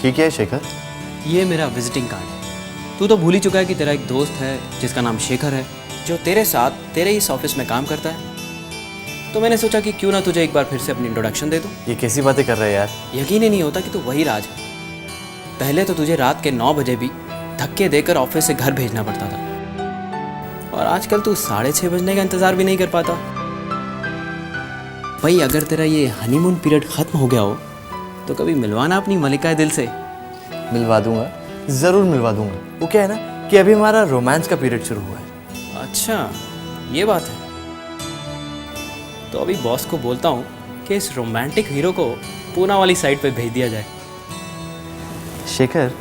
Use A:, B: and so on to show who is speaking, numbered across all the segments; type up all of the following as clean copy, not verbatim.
A: ये क्या है शेखर?
B: ये मेरा विजिटिंग कार्ड है। तू तो भूल ही चुका है कि तेरा एक दोस्त है जिसका नाम शेखर है, जो तेरे साथ तेरे इस ऑफिस में काम करता है। तो मैंने सोचा कि क्यों ना तुझे एक बार फिर से अपनी इंट्रोडक्शन दे दूँ।
A: ये कैसी बातें कर रहे हैं यार?
B: यकीन ही नहीं होता कि तू वही राज है। पहले तो तुझे रात के 9 बजे भी धक्के देकर ऑफिस से घर भेजना पड़ता था, और आजकल तू 6:30 बजने का इंतज़ार भी नहीं कर पाता। भाई अगर तेरा ये हनीमून पीरियड ख़त्म हो गया हो तो कभी मिलवाना अपनी मलिका दिल से।
A: मिलवा दूंगा, ज़रूर मिलवा दूंगा। वो क्या है ना कि अभी हमारा रोमांस का पीरियड शुरू हुआ है।
B: अच्छा ये बात है, तो अभी बॉस को बोलता हूँ कि इस रोमांटिक हीरो को पूना वाली साइड पे भेज दिया जाए।
A: शेखर,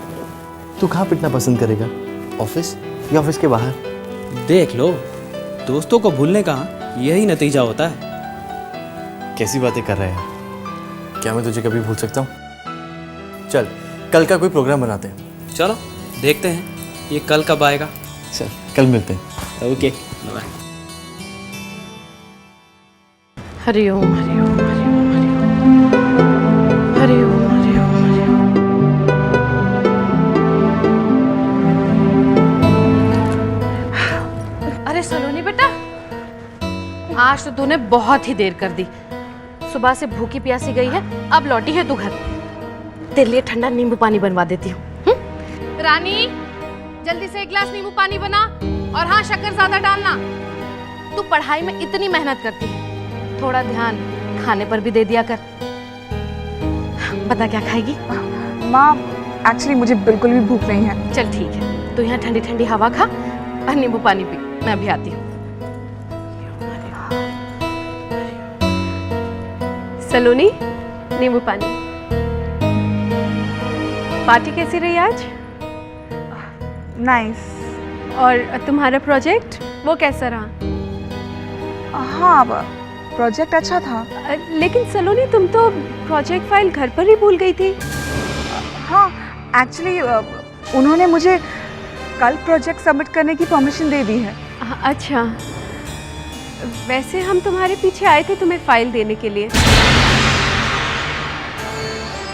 A: तू कहाँ पिटना पसंद करेगा, ऑफिस या ऑफिस के बाहर?
B: देख लो, दोस्तों को भूलने का यही नतीजा होता है।
A: कैसी बातें कर रहे हैं? क्या मैं तुझे कभी भूल सकता हूँ? चल कल का कोई प्रोग्राम बनाते हैं।
B: चलो देखते हैं ये कल कब आएगा।
A: चल कल मिलते हैं।
B: Okay bye.
C: हरि ओम हरि ओम हरि ओम हरि ओम हरि ओम हरि ओम। अरे सलोनी बेटा, आज तो तूने बहुत ही देर कर दी। सुबह से भूखी प्यासी गई है, अब लौटी है तू घर। तेरे लिए ठंडा नींबू पानी बनवा देती हूँ। रानी जल्दी से 1 गिलास नींबू पानी बना, और हाँ शक्कर ज्यादा डालना। तू पढ़ाई में इतनी मेहनत करती है, थोड़ा ध्यान खाने पर भी दे दिया कर। बता क्या खाएगी?
D: माँ एक्चुअली मुझे बिल्कुल भी भूख नहीं है।
C: चल ठीक है, तो यहाँ ठंडी ठंडी हवा खा और नींबू पानी पी। मैं अभी आती हूँ।
E: सलोनी नींबू पानी। पार्टी कैसी रही आज?
D: नाइस।
E: और तुम्हारा प्रोजेक्ट वो कैसा रहा?
D: हाँ प्रोजेक्ट अच्छा था।
E: लेकिन सलोनी तुम तो प्रोजेक्ट फाइल घर पर ही भूल गई थी।
D: हाँ एक्चुअली उन्होंने मुझे कल प्रोजेक्ट सबमिट करने की परमिशन दे दी है।
E: अच्छा, वैसे हम तुम्हारे पीछे आए थे तुम्हें फाइल देने के लिए,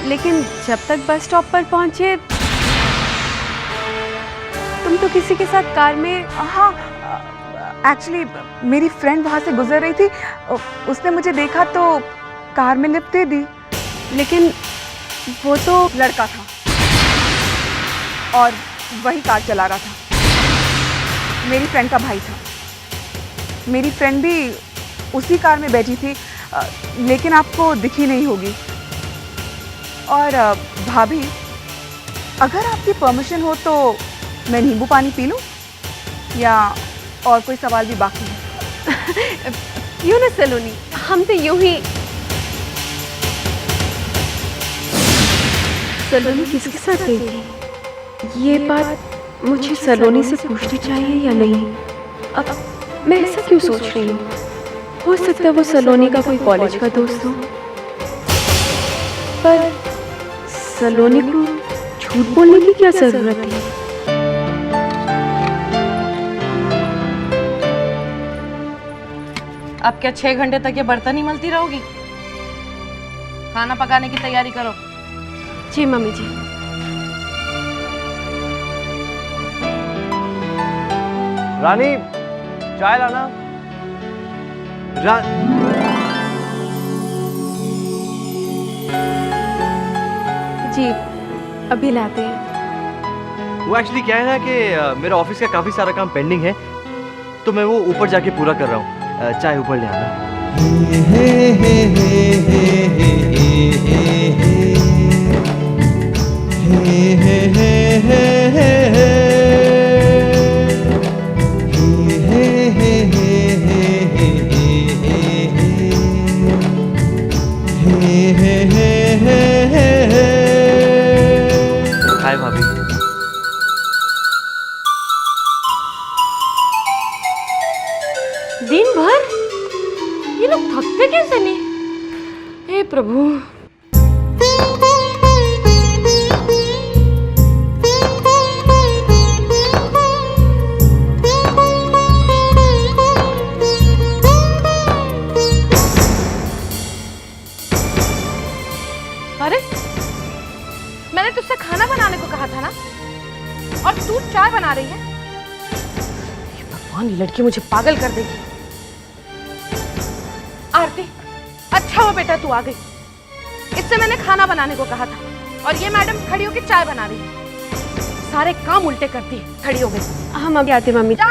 E: लेकिन जब तक बस स्टॉप पर पहुंचे तुम तो किसी के साथ कार में।
D: हाँ एक्चुअली मेरी फ्रेंड वहाँ से गुजर रही थी, उसने मुझे देखा तो कार में लिफ्ट दे दी।
E: लेकिन वो तो
D: लड़का था और वही कार चला रहा था। मेरी फ्रेंड का भाई था। मेरी फ्रेंड भी उसी कार में बैठी थी, लेकिन आपको दिखी नहीं होगी। और भाभी, अगर आपकी परमिशन हो तो मैं नींबू पानी पी लूं, या और कोई सवाल भी बाकी है?
E: यूँ ना सलोनी, हम तो यूं ही। सलोनी किसके साथ गई थी? ये बात मुझे सलोनी से पूछनी चाहिए या नहीं? अब मैं ऐसा क्यों सोच रही हूँ? हो सकता है वो सलोनी का कोई कॉलेज का दोस्त हो, पर सलोनी को झूठ बोलने की क्या जरूरत है?
C: अब क्या 6 घंटे तक ये बर्तन ही मलती रहोगी? खाना पकाने की तैयारी करो।
E: जी मम्मी जी।
A: रानी चाय लाना।
E: जी अभी लाते हैं।
F: वो एक्चुअली क्या है ना कि मेरा ऑफिस का काफ़ी सारा काम पेंडिंग है, तो मैं वो ऊपर जाके पूरा कर रहा हूँ। चाय ऊपर ले आना। हाय भाभी।
E: दिन भर ये लोग थकते कैसे नहीं? हे प्रभु।
C: भगवान, ये लड़की मुझे पागल कर देगी। आरती, अच्छा हो बेटा तू आ गई। इससे मैंने खाना बनाने को कहा था और ये मैडम खड़ी होकर चाय बना रही है। सारे काम उल्टे करती है, खड़ी हो गई।
E: हम अभी आते मम्मी।
C: जा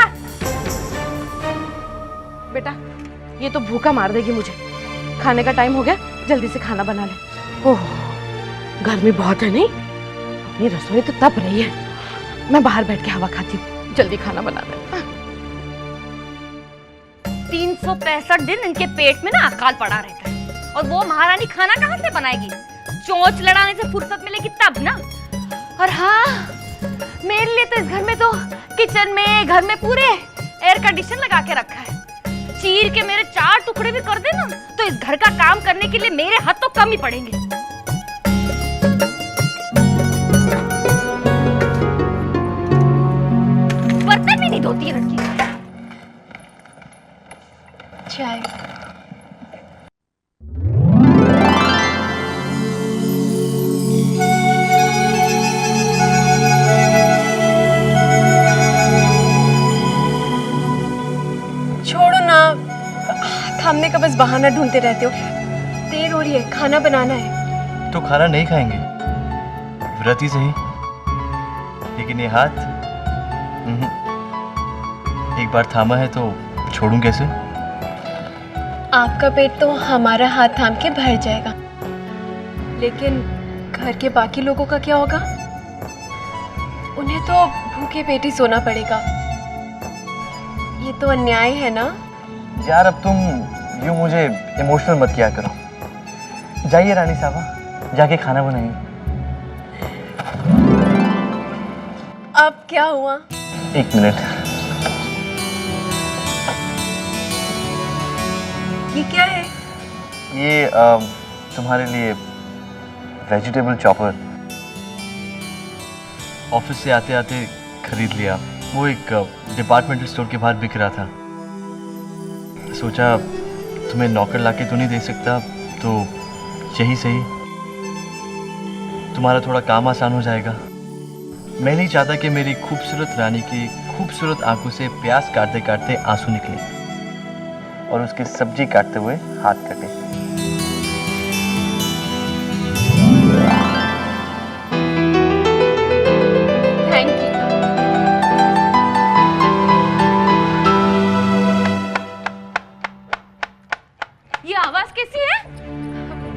C: बेटा, ये तो भूखा मार देगी मुझे। खाने का टाइम हो गया, जल्दी से खाना बना ले। ओह, गर्मी बहुत है नहीं? अपनी रसोई तो तप रही है। मैं बाहर बैठ के हवा खाती हूँ, जल्दी खाना बना ले।
G: 365 दिन इनके पेट में ना अकाल पड़ा रहता है और वो महारानी खाना कहाँ से बनाएगी? चोंच लड़ाने से फुर्सत मिलेगी तब ना। और हाँ, मेरे लिए तो इस घर में तो किचन में, घर में पूरे एयर कंडीशन लगा के रखा है। चीर के मेरे 4 टुकड़े भी कर देना तो इस घर का काम करने के लिए मेरे हाथ तो कम ही पड़ेंगे। बर्तन भी नहीं धोती है लड़की।
E: चाय। छोड़ो ना, थामने का बस बहाना ढूंढते रहते हो। देर हो रही है, खाना बनाना है।
F: तो खाना नहीं खाएंगे, व्रत ही सही, लेकिन ये हाथ एक बार थामा है तो छोड़ूं कैसे?
E: आपका पेट तो हमारा हाथ थाम के भर जाएगा, लेकिन घर के बाकी लोगों का क्या होगा? उन्हें तो भूखे पेट ही सोना पड़ेगा। ये तो अन्याय है ना?
F: यार अब तुम यूं मुझे इमोशनल मत किया करो। जाइए रानी साहबा, जाके खाना बनाइए।
E: अब क्या हुआ?
F: 1 मिनट।
E: ये क्या है?
F: ये तुम्हारे लिए वेजिटेबल चॉपर। ऑफिस से आते आते खरीद लिया। वो एक डिपार्टमेंटल स्टोर के बाहर बिक रहा था। सोचा तुम्हें नौकर लाके तो नहीं दे सकता, तो यही सही, तुम्हारा थोड़ा काम आसान हो जाएगा। मैं नहीं चाहता कि मेरी खूबसूरत रानी की खूबसूरत आंखों से प्याज काटते काटते आंसू निकले और उसकी सब्जी काटते हुए हाथ कटे।
E: Thank you.
G: ये आवाज कैसी है?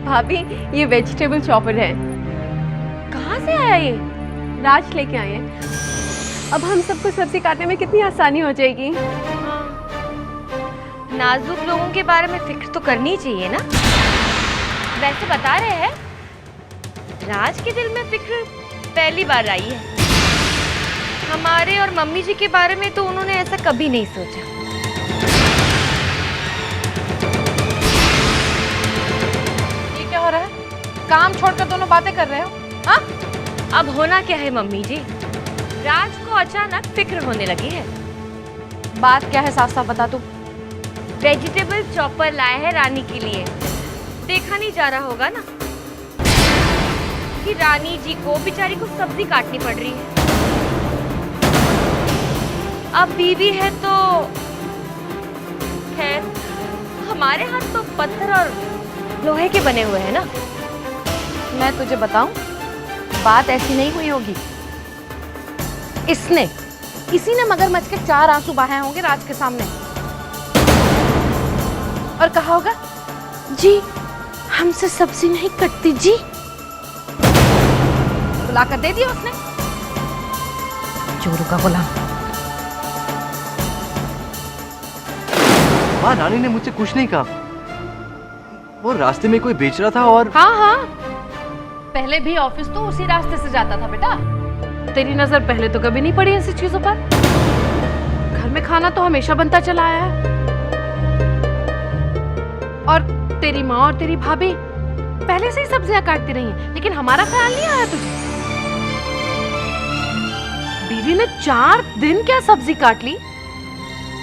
E: भाभी, ये वेजिटेबल चॉपर है।
G: कहाँ से आया ये?
E: राज लेके आए हैं। अब हम सबको सब्जी काटने में कितनी आसानी हो जाएगी।
G: नाजुक लोगों के बारे में फिक्र तो करनी चाहिए ना। वैसे बता रहे हैं, राज के दिल में फिक्र पहली बार आई है। हमारे और मम्मी जी के बारे में तो उन्होंने ऐसा कभी नहीं सोचा।
C: ये क्या हो रहा है? काम छोड़कर दोनों बातें कर रहे हो? हाँ?
G: अब होना क्या है मम्मी जी, राज को अचानक फिक्र होने लगी है।
C: बात क्या है, साफ साफ बता तू।
G: वेजिटेबल चॉपर लाए हैं रानी के लिए। देखा नहीं जा रहा होगा ना कि रानी जी को बेचारी को सब्जी काटनी पड़ रही है। अब बीवी है तो खैर, हमारे हाथ तो पत्थर और लोहे के बने हुए हैं ना।
C: मैं तुझे बताऊं, बात ऐसी नहीं हुई होगी। इसी ने मगरमच्छ के 4 आंसू बहाए होंगे राज के सामने और कहा होगा, जी हमसे सब्जी नहीं कटती जी। बुलाकर दे दिया उसने, चोरों का गुलाम।
F: माँ, रानी ने मुझसे कुछ नहीं कहा। वो रास्ते में कोई बेच रहा था और
C: हाँ हाँ, पहले भी ऑफिस तो उसी रास्ते से जाता था बेटा। तेरी नजर पहले तो कभी नहीं पड़ी ऐसी चीजों पर। घर में खाना तो हमेशा बनता चला आया है और तेरी माँ और तेरी भाभी पहले से ही सब्जियां काटती रही हैं, लेकिन हमारा ख्याल नहीं आया तुझे। बीवी ने 4 दिन क्या सब्जी काट ली,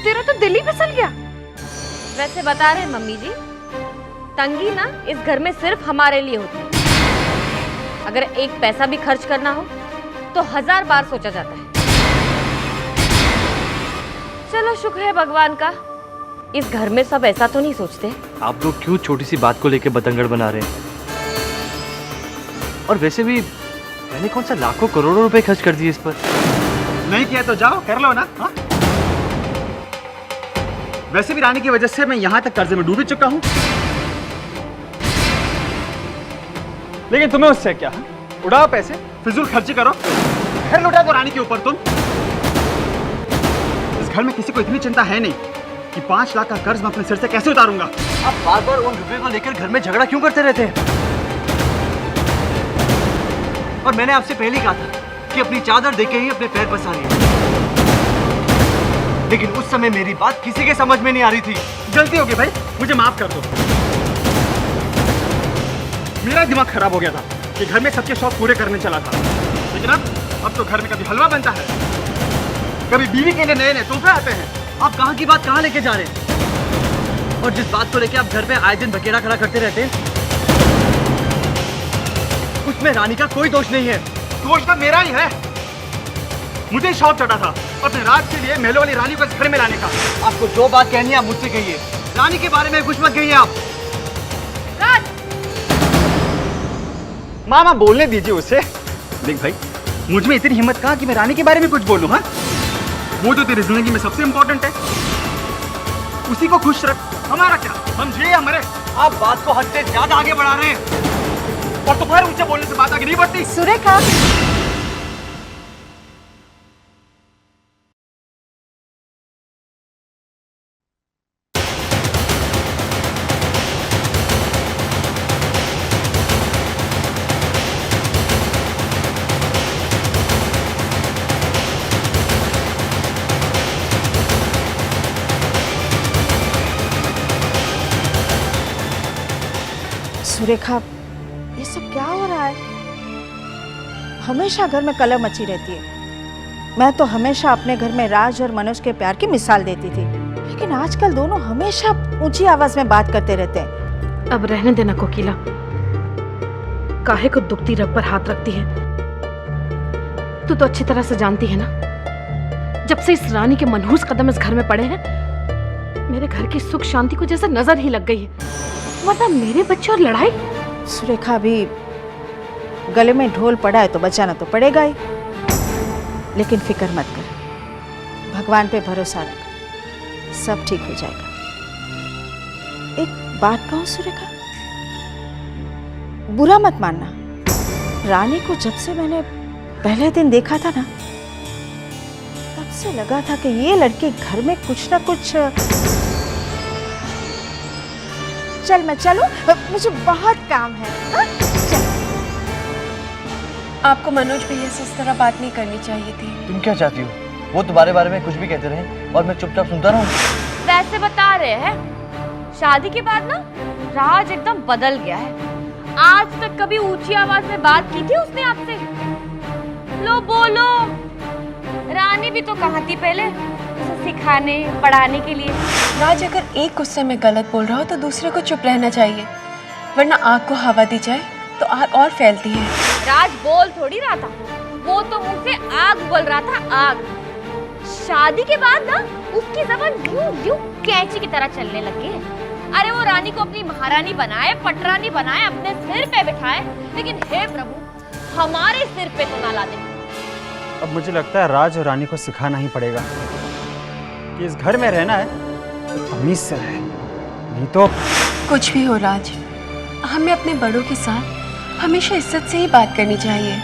C: तेरा तो दिल ही फिसल गया।
G: वैसे बता रहे मम्मी जी, तंगी ना इस घर में सिर्फ हमारे लिए होती है। अगर एक पैसा भी खर्च करना हो तो 1000 बार सोचा जाता है। चलो का शुक्र है भगवान का, इस घर में सब ऐसा तो नहीं सोचते।
F: आप लोग क्यों छोटी सी बात को लेकर बतंगड़ बना रहे हैं? और वैसे भी मैंने कौन सा लाखों करोड़ों रुपए खर्च कर दिए इस पर?
H: नहीं किया तो जाओ कर लो ना। हाँ? वैसे भी रानी की वजह से मैं यहाँ तक कर्जे में डूब ही चुका हूँ। लेकिन तुम्हें उससे क्या? उड़ाओ पैसे, फिजूल खर्ची करो, घर लुटा दो रानी के ऊपर तुम। इस घर में किसी को इतनी चिंता है नहीं कि 5 लाख का कर्ज मैं अपने सिर से कैसे उतारूंगा।
F: आप बार बार उन रुपए को लेकर घर में झगड़ा क्यों करते रहते हैं? और मैंने आपसे पहले ही कहा था कि अपनी चादर देके ही अपने पैर पसारिए, लेकिन उस समय मेरी बात किसी के समझ में नहीं आ रही थी।
H: गलती हो गई भाई, मुझे माफ कर दो। मेरा दिमाग खराब हो गया था कि घर में सबके शौक पूरे करने चला था, लेकिन अब तो घर में कभी हलवा बनता है, कभी बीवी के लिए नए नए तोहफे आते हैं।
F: आप कहाँ की बात कहाँ लेके जा रहे हैं? और जिस बात को लेके आप घर पे आए दिन बकेरा खड़ा करते रहते हैं, उसमें रानी का कोई दोष नहीं है।
H: दोष तो मेरा ही है। मुझे शौक चढ़ा था अपने राज के लिए महलों वाली रानी को इस घर में लाने का।
F: आपको जो बात कहनी है आप मुझसे कहिए, रानी के बारे में कुछ मत कहिए आप।
G: राज,
H: मामा बोलने दीजिए उसे। देख भाई, मुझ में इतनी हिम्मत कहाँ कि मैं रानी के बारे में कुछ बोलूं। हाँ, वो तो तेरी जिंदगी में सबसे इंपॉर्टेंट है, उसी को खुश रख। हमारा क्या, हम जिए या मरे।
F: आप बात को हद से ज्यादा आगे बढ़ा रहे हैं।
H: और तुम्हारे ऊंचे बोलने से बात आगे नहीं बढ़ती।
D: सुरेखा, सुरेखा, ये सब क्या हो रहा है? हमेशा घर में कलह मची रहती है। मैं तो हमेशा अपने घर में राज और मनोज के प्यार की मिसाल देती थी, लेकिन आजकल दोनों हमेशा ऊंची आवाज में बात करते रहते हैं।
C: अब रहने देना कोकिला, काहे को दुखती रग पर हाथ रखती है। तू तो अच्छी तरह से जानती है ना, जब से इस रानी के मनहूस कदम इस घर में पड़े हैं, मेरे घर की सुख शांति को जैसे नजर ही लग गई है। वरना मेरे बच्चे और लड़ाई।
D: सुरेखा, भी गले में ढोल पड़ा है तो बचाना तो पड़ेगा ही, लेकिन फिक्र मत कर, भगवान पे भरोसा रख, सब ठीक हो जाएगा। एक बात कहूं सुरेखा, बुरा मत मानना, रानी को जब से मैंने पहले दिन देखा था ना, तब से लगा था कि ये लड़की घर में कुछ ना कुछ। चल मैं चलूं, मुझे बहुत काम है। हाँ? चल।
E: आपको मनोज भैया से इस तरह बात नहीं करनी चाहिए थी।
F: तुम क्या चाहती हो? वो तुम्हारे बारे में कुछ भी कहते रहे और मैं चुपचाप सुनता रहूं?
G: वैसे बता रहे हैं, शादी के बाद ना राज एकदम बदल गया है। आज तक कभी ऊंची आवाज में बात की थी उसने आपसे? लो बोलो, रानी भी तो कहाँ थी पहले उसे सिखाने पढ़ाने के लिए।
E: राज, अगर एक गुस्से में गलत बोल रहा हो तो दूसरे को चुप रहना चाहिए, वरना आग को हवा दी जाए तो आग और फैलती है।
G: राज बोल थोड़ी रहा था, वो तो मुंह से आग बोल रहा था, आग। शादी के बाद ना उसकी जबान यूं यूं कैंची की तरह चलने लगी है। अरे वो रानी को अपनी महारानी बनाए, पटरानी बनाए, अपने सिर पे बिठाए, लेकिन हे प्रभु हमारे सिर पे तो ना ला दे।
H: अब मुझे लगता है राज और रानी को सिखाना ही पड़ेगा कि इस घर में रहना है तो तमीज से रहे, नहीं तो।
E: कुछ भी हो राज, हमें अपने बड़ों के साथ हमेशा इज्जत से ही बात करनी चाहिए।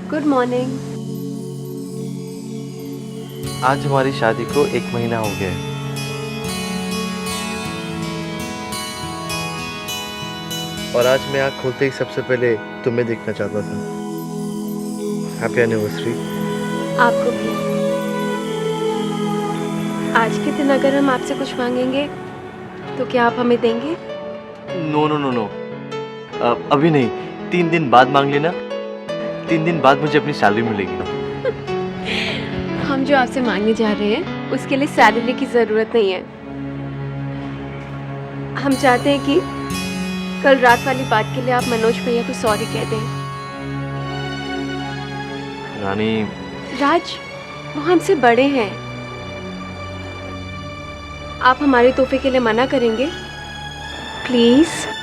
E: Good morning.
F: आज हमारी शादी को 1 महीना हो गया है। और आज मैं आँख खोलते ही सबसे पहले तुम्हें देखना चाहता था। Happy anniversary.
E: आपको भी। आज के दिन अगर हम आपसे कुछ मांगेंगे तो क्या आप हमें देंगे?
F: नो नो नो नो, अभी नहीं, 3 दिन बाद मांग लेना, 3 दिन बाद मुझे अपनी सैलरी मिलेगी।
E: हम जो आपसे मांगने जा रहे हैं उसके लिए सैलरी की ज़रूरत नहीं है। हम चाहते हैं कि कल रात वाली बात के लिए आप मनोज भैया को सॉरी कह दें।
F: रानी,
E: राज, वो हमसे बड़े हैं। आप हमारे तोहफे के लिए मना करेंगे? प्लीज़।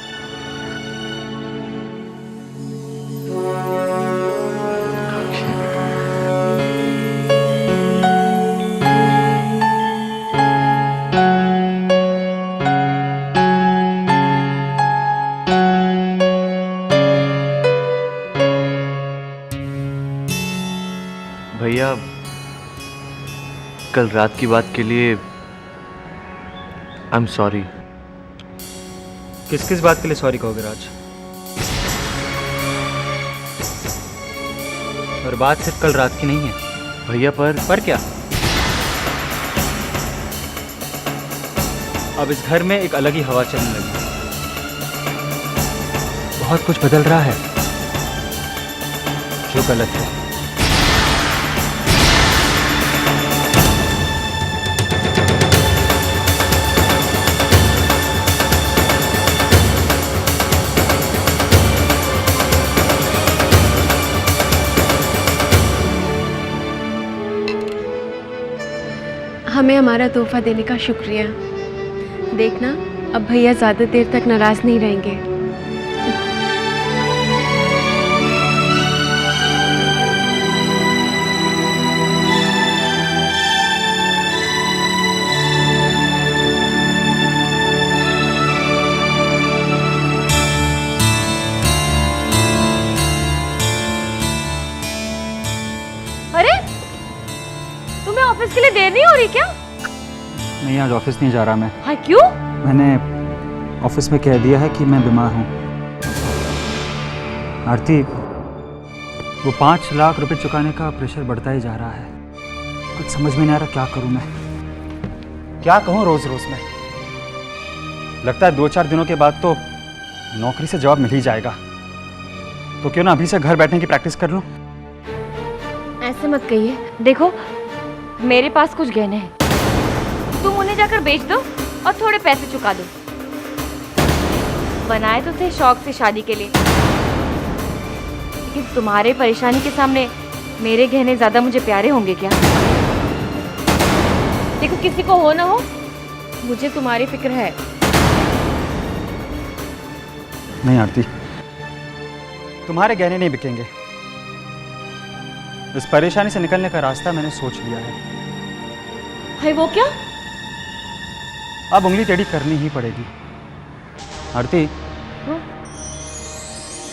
F: भैया, कल रात की बात के लिए आई एम सॉरी।
H: किस किस बात के लिए सॉरी कहोगे राज? और बात सिर्फ कल रात की नहीं है
F: भैया,
H: पर क्या? अब इस घर में एक अलग ही हवा चलने लगी। बहुत कुछ बदल रहा है जो गलत है।
E: हमें हमारा तोहफा देने का शुक्रिया। देखना, अब भैया ज़्यादा देर तक नाराज़ नहीं रहेंगे।
G: अरे, तुम्हें ऑफिस के लिए देर नहीं हो रही क्या?
H: नहीं, आज ऑफिस नहीं जा रहा मैं।
G: हाँ, क्यों?
H: मैंने ऑफिस में कह दिया है कि मैं बीमार हूँ। आरती, वो 5 लाख रुपए चुकाने का प्रेशर बढ़ता ही जा रहा है। कुछ समझ में नहीं आ रहा क्या करूँ मैं, क्या कहूँ रोज़ रोज़ में। लगता है 2-4 दिनों के बाद तो नौकरी से जवाब मिल ही जाएगा। तो क्यों ना अभी से घर बैठने की प्रैक्टिस कर लूँ।
G: ऐसे मत कहिए। देखो, मेरे पास कुछ गहने हैं, तुम उन्हें जाकर बेच दो और थोड़े पैसे चुका दो। बनाए तो थे शौक से शादी के लिए, लेकिन तुम्हारे परेशानी के सामने मेरे गहने ज्यादा मुझे प्यारे होंगे क्या? देखो, किसी को हो ना हो, मुझे तुम्हारी फिक्र है।
H: नहीं आरती, तुम्हारे गहने नहीं बिकेंगे। इस परेशानी से निकलने का रास्ता मैंने सोच लिया है।
G: है वो क्या?
H: अब उंगली टेढ़ी करनी ही पड़ेगी। आरती,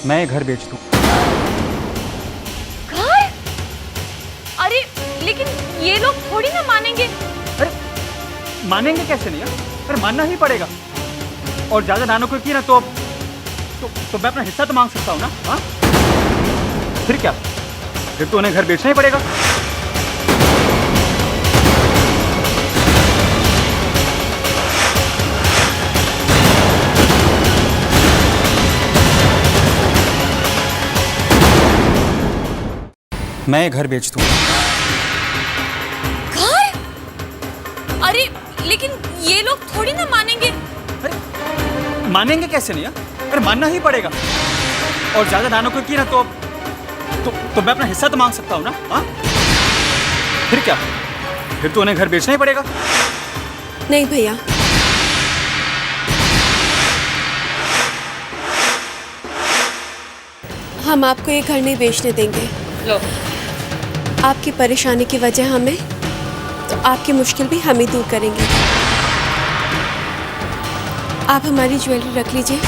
H: मैं घर बेच दूं।
G: घर? अरे लेकिन ये लोग थोड़ी ना मानेंगे।
H: अरे मानेंगे कैसे नहीं यार? अरे मानना ही पड़ेगा। और ज्यादा नानों को की ना तो मैं अपना हिस्सा तो मांग सकता हूँ ना। हाँ, फिर क्या? फिर तो उन्हें घर बेचना ही पड़ेगा। मैं घर बेच दूं।
G: घर? अरे लेकिन ये लोग थोड़ी ना मानेंगे।
H: अरे मानेंगे कैसे नहीं यार? अरे मानना ही पड़ेगा। और ज्यादा नानों को की ना तो मैं अपना हिस्सा तो मांग सकता हूँ ना। हाँ, फिर क्या? फिर तो उन्हें घर बेचना ही पड़ेगा।
E: नहीं भैया, हम आपको ये घर नहीं बेचने देंगे।
G: लो,
E: आपकी परेशानी की वजह हमें, तो आपकी मुश्किल भी हम ही दूर करेंगे। आप हमारी ज्वेलरी रख लीजिए,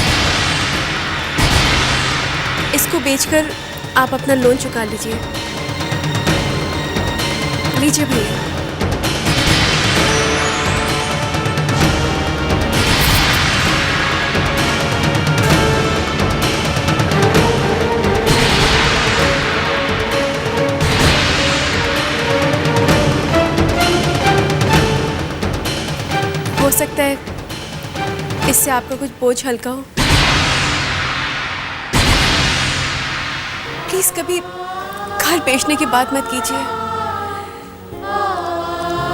E: इसको बेचकर आप अपना लोन चुका लीजिए। लीजिए भैया। हो सकता है इससे आपका कुछ बोझ हल्का हो। प्लीज कभी घर बेचने की बात मत कीजिए।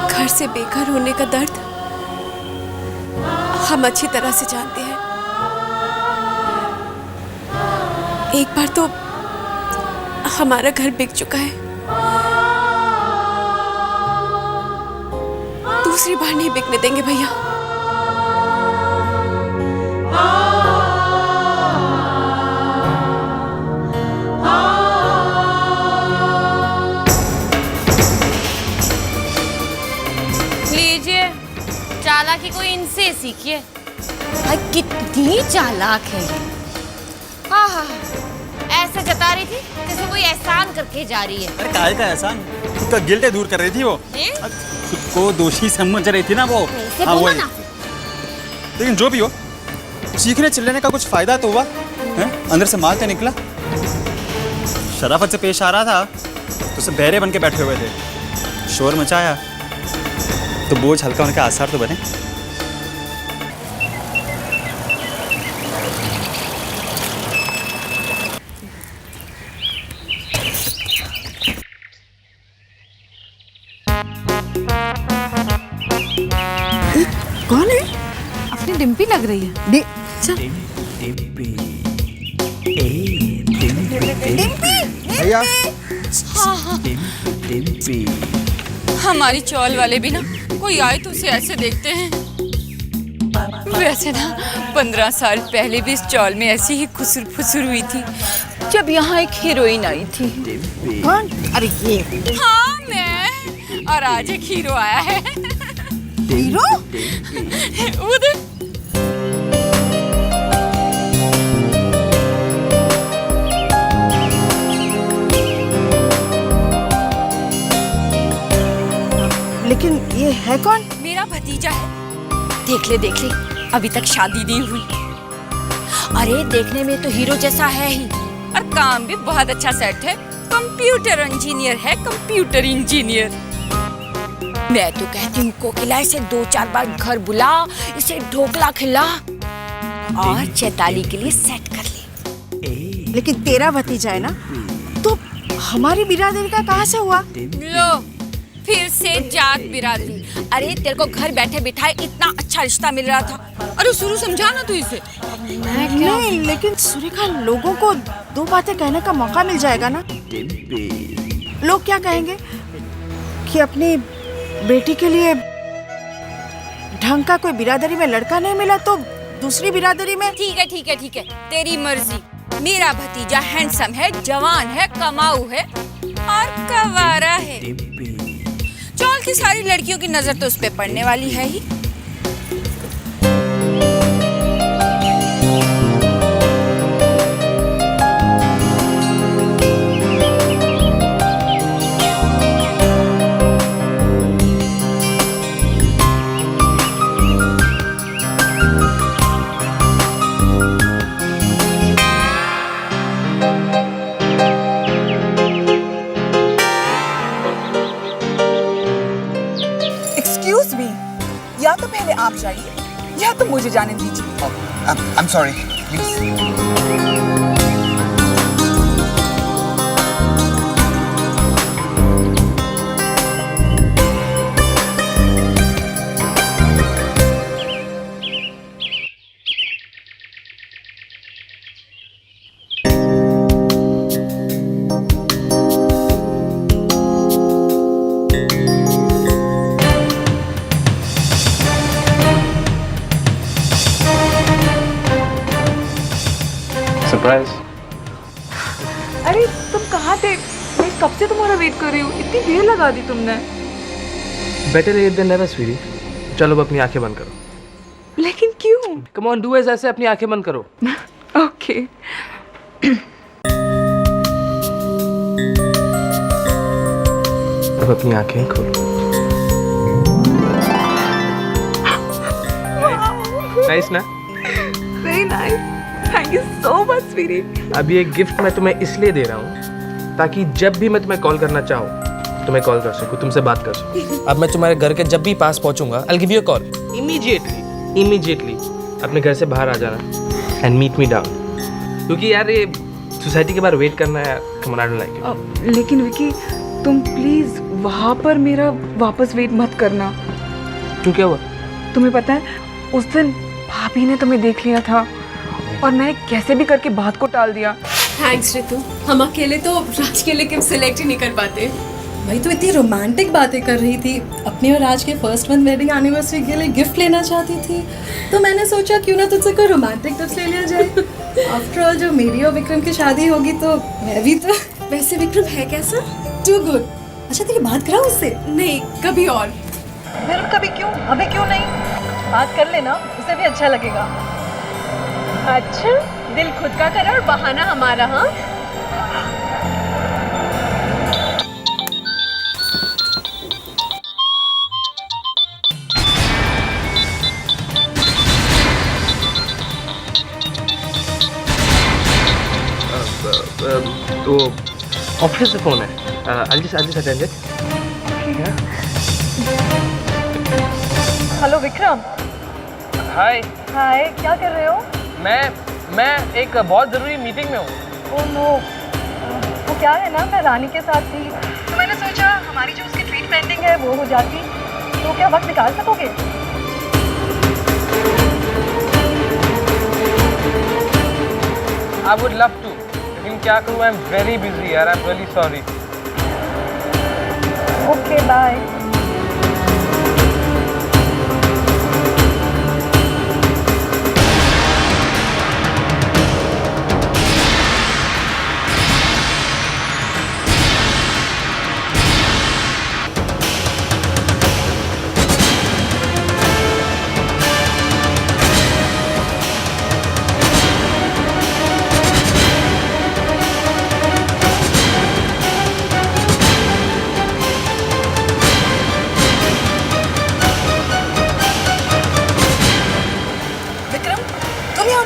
E: घर से बेघर होने का दर्द हम अच्छी तरह से जानते हैं। एक बार तो हमारा घर बिक चुका है, दूसरी बार नहीं बिकने देंगे भैया।
G: लीजिए, चालाकी कोई इनसे सीखिए। कितनी चालाक है ये। हाँ हाँ, ऐसे जता रही थी जैसे कोई एहसान करके जा रही है।
H: अरे काहे का एहसान, खुद का गिल्ट दूर कर रही थी वो। खुद को दोषी समझ रही थी ना वो। हाँ वही। लेकिन जो भी हो, सीखने चिल्लाने का कुछ फायदा तो हुआ है? अंदर से माल तो निकला। शराफत से पेश आ रहा था तो सब बहरे बन के बैठे हुए थे, शोर मचाया तो बोझ हल्का होने के आसार तो बने।
D: कौन है?
C: अपनी डिम्पी लग रही है।
H: भैया
I: हमारी चौल वाले भी ना कोई आए तो उसे ऐसे देखते हैं। वैसे ना 15 साल पहले भी इस चौल में ऐसी ही खुसुर फुसुर हुई थी जब यहाँ एक हीरोइन आई थी।
D: कौन? अरे ये
I: हाँ मैं, और आज एक हीरो आया है।
D: हीरो?
I: उधर
D: लेकिन ये है कौन?
I: मेरा भतीजा है। देख ले अभी तक शादी नहीं हुई। अरे देखने में तो हीरो जैसा है ही, और काम भी बहुत अच्छा सेट है। कंप्यूटर इंजीनियर है, कंप्यूटर इंजीनियर। मैं तो कहती हूँ कोकिला इसे 2-4 बार घर बुला, इसे ढोकला खिला और चैताली के लिए सेट कर ले।
D: लेकिन तेरा भतीजा है ना, तो हमारी बिरादरी का कहाँ से हुआ?
I: लो फिर से जात बिरादरी। अरे तेरे को घर बैठे बिठाए इतना अच्छा रिश्ता मिल रहा था। अरे शुरू समझा ना तू इसे।
D: नहीं, लेकिन सुरेखा, लोगों को 2 बातें कहने का मौका मिल जाएगा ना। लोग क्या कहेंगे कि अपनी बेटी के लिए ढंग का कोई बिरादरी में लड़का नहीं मिला तो दूसरी बिरादरी में।
I: ठीक है, तेरी मर्जी। मेरा भतीजा हैंडसम है, जवान है, कमाऊ है और कवारा है। चौल की सारी लड़कियों की नजर तो उस पे पड़ने वाली है ही।
D: एक्सक्यूज मी, या तो पहले आप जाइए या तो मुझे जाने दीजिए।
H: I'm sorry, please.
F: सरप्राइज।
D: अरे तुम कहाँ थे? मैं कब से तुम्हारा वेट कर रही हूँ, इतनी देर लगा दी तुमने।
J: Better late than never sweetie. चलो अब अपनी आंखें बंद करो।
D: लेकिन क्यों?
J: कम ऑन, डू एज ऐसे अपनी आंखें बंद करो।
D: ओके।
J: अब अपनी आंखें खोलो। नाइस ना?
D: Very nice, thank you so much sweetie.
J: अब ये गिफ्ट मैं तुम्हें इसलिए दे रहा हूँ ताकि जब भी मैं तुम्हें कॉल करना चाहूँ तुम्हें कॉल कर सकूँ, तुमसे बात कर सकूँ। अब मैं तुम्हारे घर के जब भी पास पहुँचूंगा I'll give you a call immediately अपने घर से बाहर आ जाना एंड मीट मी डाउन। क्योंकि यार ये सोसाइटी के बाहर वेट करना है। Come on, I don't like it.
D: लेकिन विकी, तुम प्लीज वहाँ पर मेरा वापस वेट मत करना।
J: क्यों, क्या हुआ?
D: तुम्हें पता है उस दिन भाभी ने तुम्हें देख लिया था और मैंने कैसे भी करके बात को टाल दिया।
E: थैंक्स रितु, हम अकेले तो राज के लिए सिलेक्ट ही नहीं कर पाते। भाई तो इतनी रोमांटिक बातें कर रही थी, अपनी और राज के फर्स्ट मंथ वेडिंग एनिवर्सरी के लिए गिफ्ट लेना चाहती थी, तो मैंने सोचा क्यों ना तुझसे कोई रोमांटिक टिप्स ले लिया जाए। आफ्टर ऑल जब मेरी और विक्रम की शादी होगी तो मैं भी तो। वैसे विक्रम है कैसा? Too good. अच्छा तेरी बात कराओ उससे? नहीं, कभी और।
K: फिर कभी क्यों, अभी क्यों नहीं? बात कर लेना, उसे भी अच्छा लगेगा।
E: अच्छा, दिल खुद का करा और बहाना हमारा। हाँ,
J: तो ऑफिस से फोन है। I'll just attend it.
K: Hello Vikram.
J: Hi.
K: Hi, क्या कर रहे हो?
J: मैं एक बहुत ज़रूरी मीटिंग में हूँ।
K: ओह नो, वो क्या है ना, मैं रानी के साथ थी तो मैंने सोचा हमारी जो उसकी ट्रीट पेंडिंग है वो हो जाती, तो क्या वक्त निकाल सकोगे?
J: I would love to, लेकिन क्या करूँ, I'm very busy यार, I'm really sorry.
K: Okay, bye.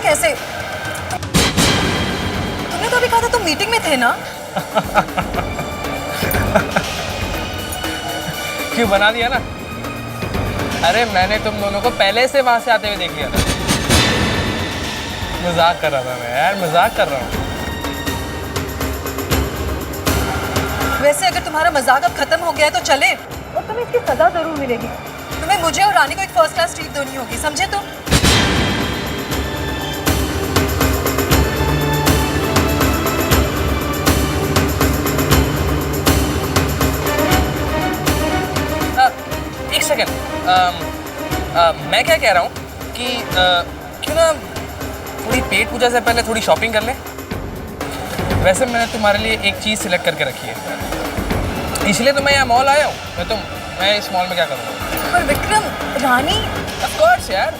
K: कैसे? तुमने तो अभी कहा था तुम मीटिंग में थे ना?
J: क्यों बना दिया ना? अरे मैंने तुम दोनों को पहले से वहां से आते हुए देख लिया था। मजाक कर रहा था मैं यार, मजाक कर रहा हूँ।
K: वैसे अगर तुम्हारा मजाक अब खत्म हो गया है तो चले, और तुम्हें इसकी सजा जरूर मिलेगी। तुम्हें मुझे और रानी को एक फर्स्ट क्लास ट्रीट देनी होगी, समझे तुम?
J: एक सेकेंड, मैं क्या कह रहा हूँ कि क्यों ना थोड़ी पेट पूजा से पहले थोड़ी शॉपिंग कर ले। वैसे मैंने तुम्हारे लिए एक चीज़ सिलेक्ट करके रखी है, इसलिए तो मैं यहाँ मॉल आया हूँ। मैं इस मॉल में क्या करूँगा?
K: पर विक्रम, रानी।
J: Of course यार।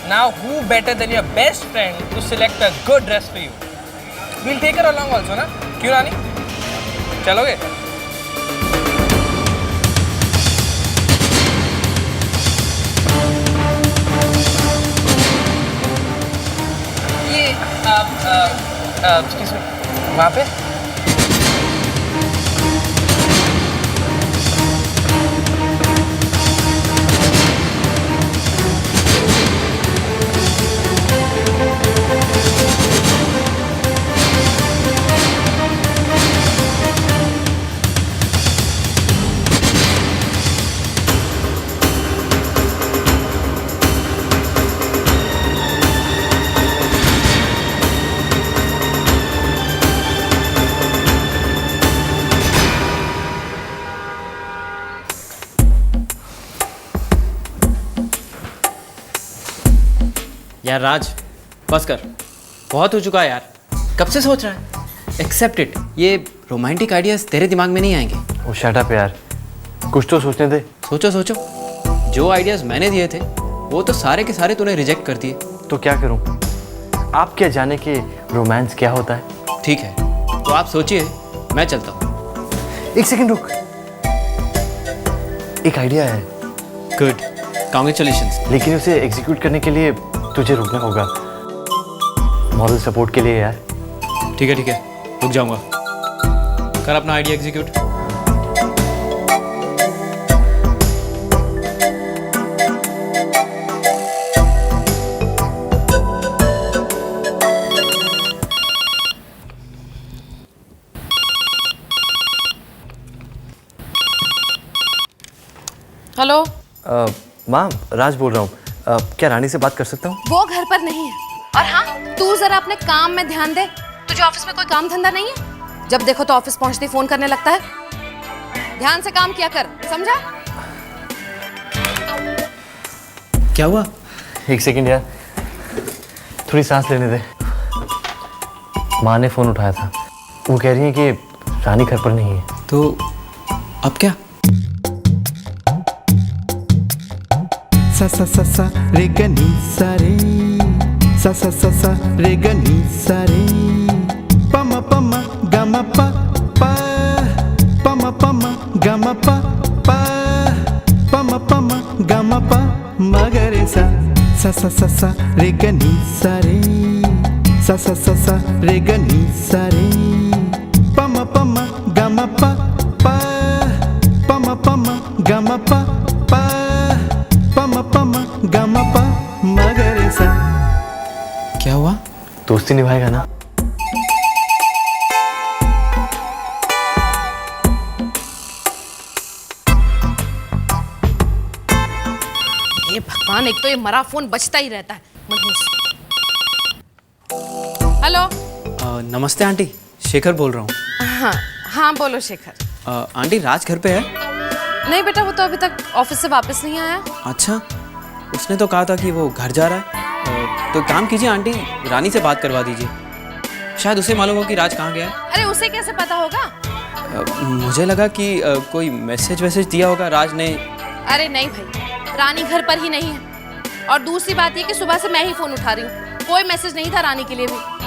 J: Now who better than your best friend to select a good dress for you? We'll take her along also ना? क्यों रानी? चलोगे? एक्सक्यूज मी, वहाँ पे
B: यार राज, बस कर, बहुत हो चुका है यार। कब से सोच रहा है? Accept it. ये रोमांटिक आइडियाज तेरे दिमाग में नहीं आएंगे।
A: ओ शट अप यार, कुछ तो सोचने दे।
B: सोचो सोचो, जो आइडियाज मैंने दिए थे वो तो सारे के सारे तूने रिजेक्ट कर दिए।
A: तो क्या करूं? आप क्या जाने कि रोमांस क्या होता है?
B: ठीक है, तो आप सोचिए, मैं चलता हूँ।
A: एक सेकंड रुक, एक आइडिया है।
B: Good, congratulations.
A: लेकिन उसे एग्जीक्यूट करने के लिए तुझे रुकना होगा, मॉरल सपोर्ट के लिए यार।
B: ठीक है, रुक जाऊंगा। कर अपना आइडिया एग्जीक्यूट।
C: हेलो।
A: माँ, राज बोल रहा हूँ। क्या रानी से बात कर सकता हूँ?
C: वो घर पर नहीं है। और हाँ, तू जरा अपने काम में ध्यान दे। तुझे ऑफिस में कोई काम धंधा नहीं है? जब देखो तो ऑफिस पहुंचते ही फोन करने लगता है। ध्यान से काम किया कर, समझा?
B: क्या हुआ?
A: एक सेकंड यार, थोड़ी सांस लेने दे। माँ ने फोन उठाया था, वो कह रही है कि रानी घर पर नहीं है।
B: तो अब क्या?
L: सा सा सा सा रे ग नी सा रे, सा सा सा सा रे ग नी सा रे, प म प म ग म प प, प म प म ग म प प, प म प म ग म प म ग रे सा, सा सा सा सा रे ग नी सा रे, सा सा सा सा रे ग नी सा रे, प म प म ग म प प, प म प म ग म प प, पम पम गम प मगरे सा।
B: क्या हुआ?
A: दोस्ती निभाएगा ना?
C: हे भगवान, एक तो ये मरा फोन बजता ही रहता है। मनहूस। हेलो।
B: नमस्ते आंटी, शेखर बोल रहा हूँ।
C: हाँ हाँ, बोलो शेखर।
B: आंटी, राज घर पे है?
C: नहीं बेटा, वो तो अभी तक ऑफिस से वापस नहीं आया।
B: अच्छा, उसने तो कहा था कि वो घर जा रहा है। तो काम कीजिए आंटी, रानी से बात करवा दीजिए। शायद उसे मालूम हो कि राज कहाँ गया है।
C: अरे उसे कैसे पता होगा?
B: मुझे लगा कि कोई मैसेज वैसेज दिया होगा राज ने।
C: अरे नहीं भाई, रानी घर पर ही नहीं है। और दूसरी बात ये कि सुबह से मैं ही फोन उठा रही हूँ, कोई मैसेज नहीं था रानी के लिए भी।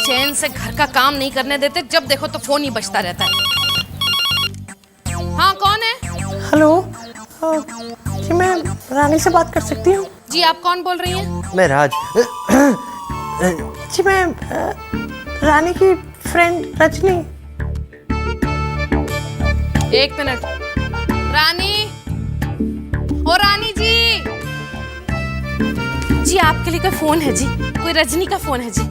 C: चैन से घर का काम नहीं करने देते, जब देखो तो फोन ही बजता रहता है। हाँ, कौन है?
M: हेलो, जी मैं रानी से बात कर सकती हूँ?
C: जी, आप कौन बोल रही हैं?
A: मैं राज।
M: जी मैं रानी की फ्रेंड रजनी।
C: एक मिनट। रानी, ओ रानी जी। जी आपके लिए कोई फोन है जी, कोई रजनी का फोन है जी।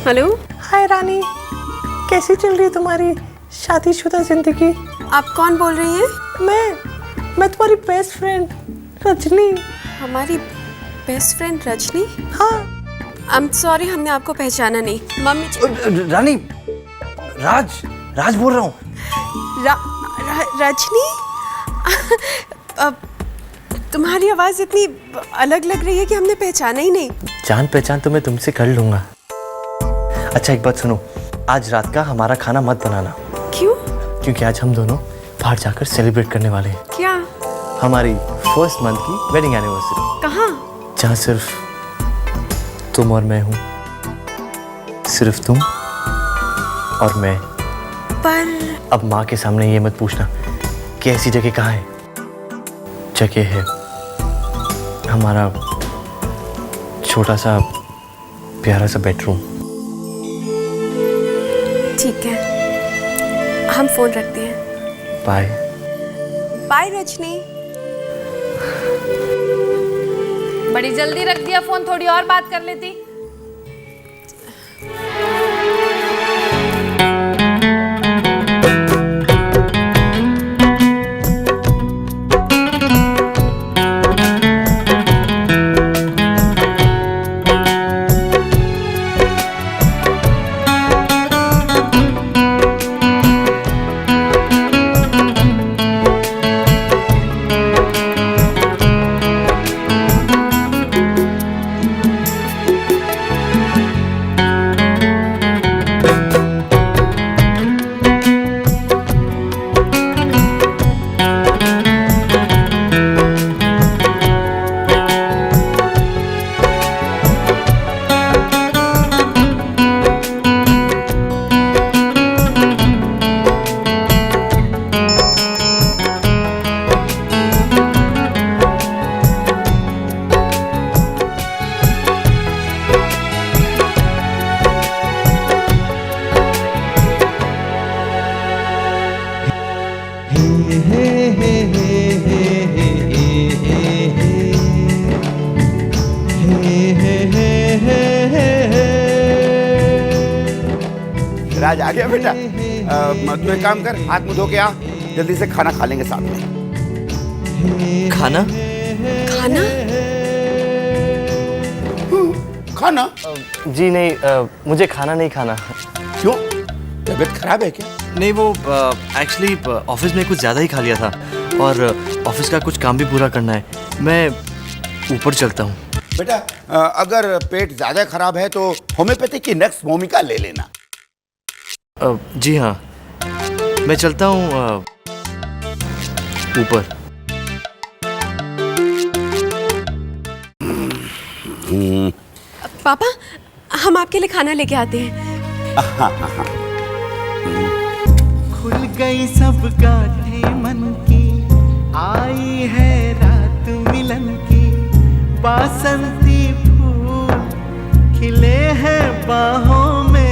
E: हेलो।
M: हाय रानी, कैसी चल रही है तुम्हारी शादीशुदा जिंदगी?
E: आप कौन बोल रही हैं?
M: मैं तुम्हारी बेस्ट फ्रेंड रजनी।
E: हमारी बेस्ट फ्रेंड रजनी?
M: हाँ।
E: आई एम सॉरी, हमने आपको पहचाना नहीं। मम्मी
A: रानी, राज बोल रहा हूँ।
E: रजनी? तुम्हारी आवाज़ इतनी अलग लग रही है कि हमने पहचाना ही नहीं।
A: जान पहचान तो मैं तुमसे कर लूंगा। अच्छा एक बात सुनो, आज रात का हमारा खाना मत बनाना।
E: क्यों?
A: क्योंकि आज हम दोनों बाहर जाकर सेलिब्रेट करने वाले हैं।
E: क्या?
A: हमारी फर्स्ट मंथ की वेडिंग एनिवर्सरी।
E: कहाँ?
A: जहाँ सिर्फ तुम और मैं हूँ, सिर्फ तुम और मैं।
E: पर
A: अब माँ के सामने ये मत पूछना कि ऐसी जगह कहाँ है। जगह है हमारा छोटा सा प्यारा सा बेडरूम।
E: ठीक है, हम फोन रखते हैं।
A: बाय।
E: बाय रजनी।
C: बड़ी जल्दी रख दिया फोन, थोड़ी और बात कर लेती।
N: राज आ गया बेटा। तू एक काम कर, हाथ मुंह धो के आ, जल्दी से खाना खा लेंगे साथ में।
A: खाना?
E: खाना?
N: खाना?
A: जी नहीं, मुझे खाना नहीं खाना।
N: क्यों, तबीयत खराब है क्या?
A: नहीं, वो एक्चुअली ऑफिस में कुछ ज़्यादा ही खा लिया था और ऑफिस का कुछ काम भी पूरा करना है। मैं ऊपर चलता हूँ।
N: बेटा अगर पेट ज़्यादा खराब है तो होम्योपैथी की नेक्स्ट भूमिका ले लेना।
A: जी हाँ, मैं चलता हूँ ऊपर।
E: पापा, हम आपके लिए खाना लेके आते हैं।
L: खुल गई सब गाठें मन की, आई है रात मिलन की, बासंती फूल खिले हैं बाहों में।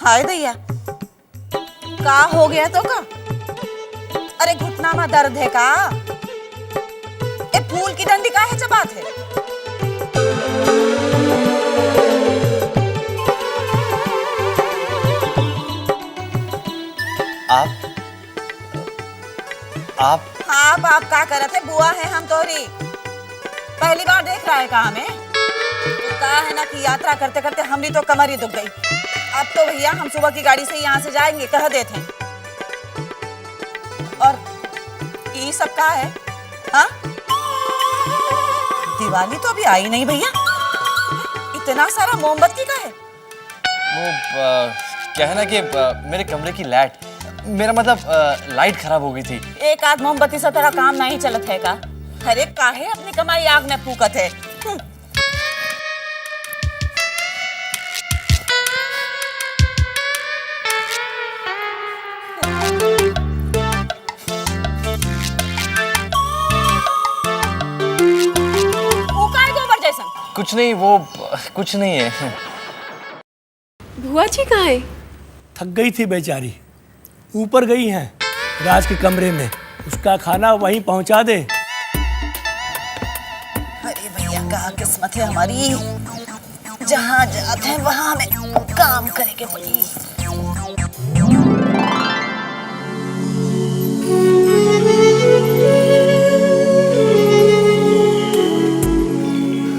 K: हाय दैया, का हो गया तो का? अरे घुटना में दर्द है का? ए फूल की डंडी का है चबात है? आप का करत है? बुआ है हम तोरी, पहली बार देख रहा है का हमें? तो का है ना कि यात्रा करते करते हमारी तो कमर ही दुख गई। अब तो भैया हम सुबह की गाड़ी से यहाँ से जाएंगे, कह देते हैं। और ये सब का है? हाँ, दिवाली तो अभी आई नहीं भैया, इतना सारा मोमबत्ती का है?
F: वो क्या है ना कि मेरे कमरे की मेरा मतलब लाइट खराब हो गई थी।
K: एक आध मोमबत्ती से तेरा काम नहीं चलत है का? अरे काहे अपनी कमाई आग में फूकत है?
F: कुछ नहीं, वो कुछ नहीं है।
E: बुआ जी कहाँ है?
O: थक गई थी बेचारी, ऊपर गई हैं राज के कमरे में, उसका खाना वहीं पहुंचा दे।
K: अरे भैया का किस्मत है हमारी, जहाँ जाते हैं वहाँ हमें काम करे के पड़ी।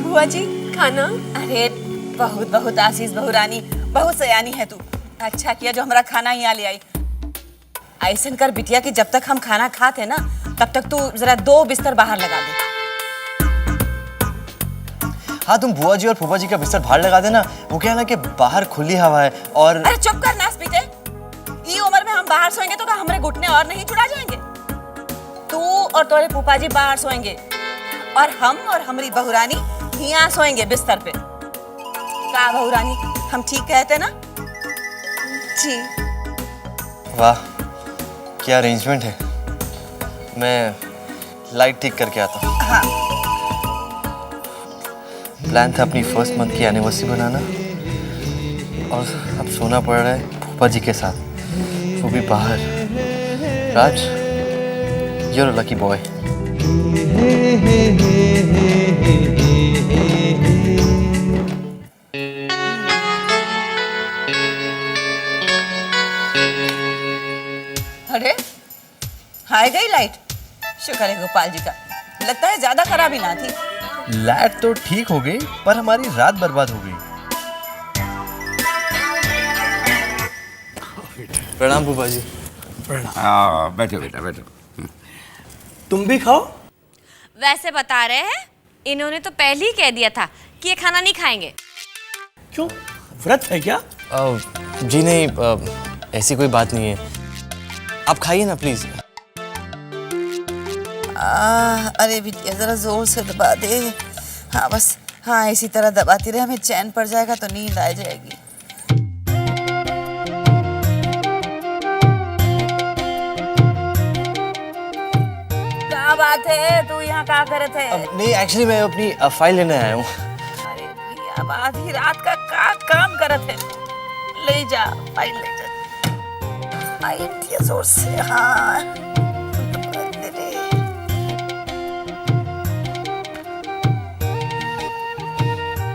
K: बुआ जी
E: खाना?
K: अरे बहुत बहुत आशीष बहू रानी, बहुत सयानी है तू। अच्छा किया जो हमारा खाना यहाँ ले आई। ऐसन कर बिटिया कि जब तक हम खाना खाते ना तब तक तू जरा 2 बिस्तर बाहर लगा दे।
F: हाँ, तुम बुआ जी और फूफा जी का बिस्तर बाहर लगा देना। वो क्या है ना कि बाहर खुली हवा है और
K: अरे चुप कर नास पीते, ये उम्र में हम बाहर सोएंगे तो क्या हमारे घुटने और नहीं जुड़ा जाएंगे? तू और तुम्हारे फूफा जी बाहर सोएंगे और हम और हमारी बहुरानी यहाँ सोएंगे बिस्तर पे। का बहुरानी, हम ठीक कहते ना जी?
F: वाह, क्या अरेंजमेंट है। मैं लाइट ठीक करके आता हूँ।
K: हाँ।
F: प्लान था अपनी फर्स्ट मंथ की एनिवर्सरी बनाना और अब सोना पड़ रहा है फूफा जी के साथ, वो भी बाहर। राज, you're a lucky boy.
K: अरे हाय गई लाइट, शुक्र है गोपाल जी का। लगता है ज्यादा खराबी ना थी।
F: लाइट तो ठीक हो गई पर हमारी रात बर्बाद हो गई।
A: प्रणाम फूफा जी।
N: हाँ बैठो बेटा बैठो।
O: तुम भी खाओ।
G: वैसे बता रहे हैं, इन्होंने तो पहले ही कह दिया था कि ये खाना नहीं खाएंगे।
O: क्यों, व्रत है क्या?
A: जी नहीं, ऐसी कोई बात नहीं है। आप खाइए ना प्लीज।
K: अरे बिटिया जरा जोर से दबा दे। हाँ बस, हाँ इसी तरह दबाती रहे, हमें चैन पड़ जाएगा तो नींद आ जाएगी। क्या बात है, तू यहाँ क्या करे थे?
A: नहीं, एक्चुअली मैं अपनी फाइल लेने आया हूँ।
K: अरे भैया, अब आधी रात का काम करे थे। ले जा फाइल, ले जा। आई बिटिया जोर से। हाँ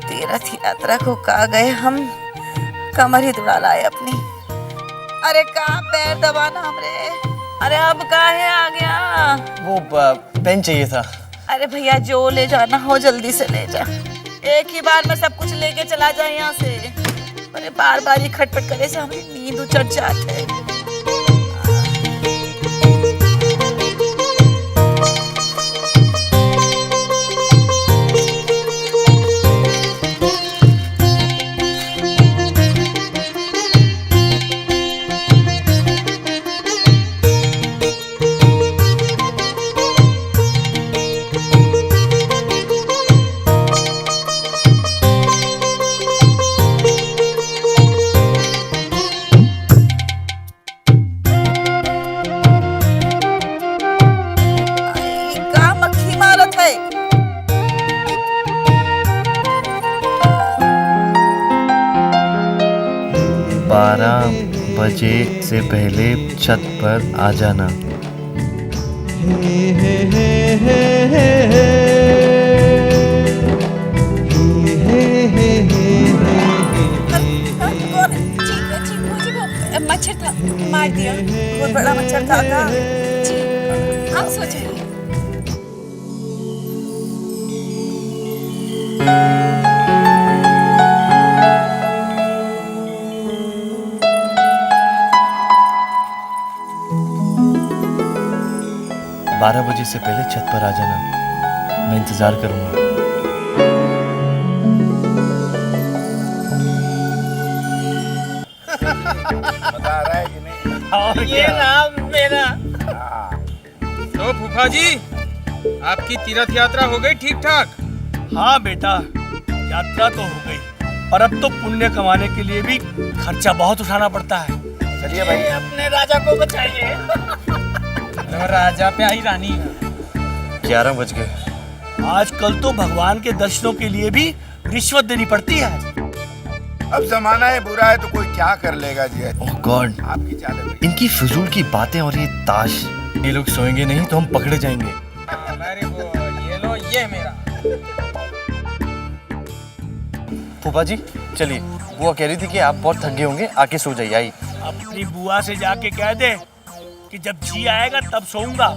K: तीर्थ यात्रा को कहा गए हम, कमर ही दुड़ा लाए अपनी। अरे कहाँ पैर दबाना हमरे। अरे अब काहे आ गया?
A: वो पेन चाहिए था।
K: अरे भैया जो ले जाना हो जल्दी से ले जा, एक ही बार में सब कुछ लेके चला जाए यहाँ से। अरे बार बार ही खटपट करे से हमें नींद उचट जाते है।
F: बजे से पहले छत पर आ जाना।
I: मच्छर था, मार दिया।
K: बहुत बड़ा मच्छर था का?
I: जी, आप सो जाइए।
F: बारह बजे से पहले छत पर आ जाना, मैं इंतजार करूंगा।
N: मजा आ रहा है कि नहीं?
O: और
J: ये
O: क्या?
J: नाम मेरा। तो फूफा जी, आपकी तीर्थ यात्रा हो गई ठीक ठाक?
O: हाँ बेटा, यात्रा तो हो गई, और अब तो पुण्य कमाने के लिए भी खर्चा बहुत उठाना पड़ता है।
N: चलिए भाई,
J: अपने राजा को बचाइए। राजा पे आई रानी।
F: 11 बज गए।
O: आजकल तो भगवान के दर्शनों के लिए भी रिश्वत देनी पड़ती है।
N: अब जमाना है बुरा है तो कोई क्या कर लेगा जी।
F: ओह गॉड,
N: आपकी चाल है।
F: इनकी फिजूल की बातें और ये ताश। ये लोग सोएंगे नहीं तो हम पकड़े जाएंगे।
J: अरे वो ये लो, ये मेरा।
F: फूफा जी चलिए, बुआ कह रही थी कि आप बहुत थक गए होंगे, आके सो जाइए। आई
O: अपनी बुआ से जाके कह दे कि जब जी आएगा तब सोऊंगा।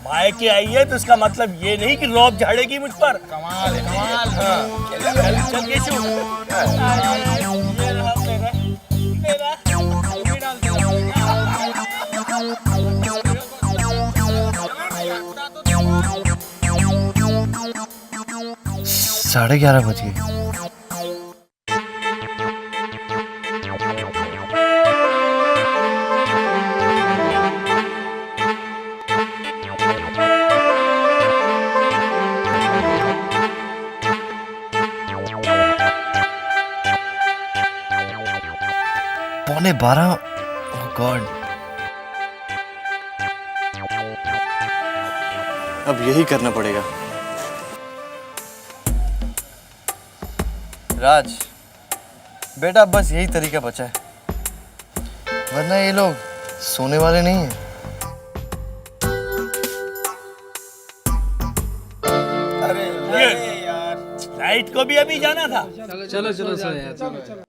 O: मायके आई है तो इसका मतलब ये नहीं कि रौब झाड़ेगी मुझ पर।
J: कमाल है, कमाल।
O: चल केशु। ये रहा मेरा
F: साढ़े 11 बज गए। 12:30। ओह गॉड।
A: अब यही करना पड़ेगा।
F: राज बेटा, बस यही तरीका बचा है, वरना ये लोग सोने वाले नहीं हैं।
O: अरे यार, राइट को भी अभी जाना था।
J: चलो चलो सो यार, चलो।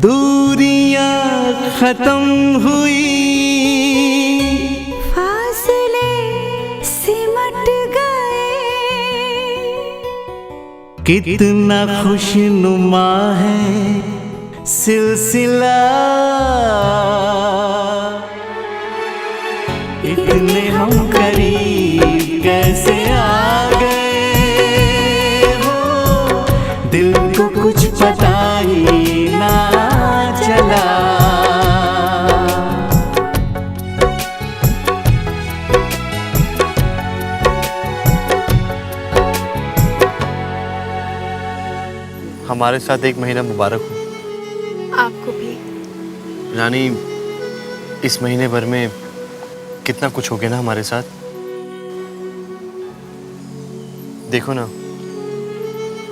L: दूरियां खत्म हुई,
I: फासले सिमट गए,
L: कितना खुशनुमा है सिलसिला, इतने हम करीब कैसे आ गए हो, दिल को कुछ पता ही ना चला।
A: हमारे साथ 1 महीना मुबारक हो।
E: आपको भी।
A: रानी, इस महीने भर में कितना कुछ हो गया ना हमारे साथ। देखो ना,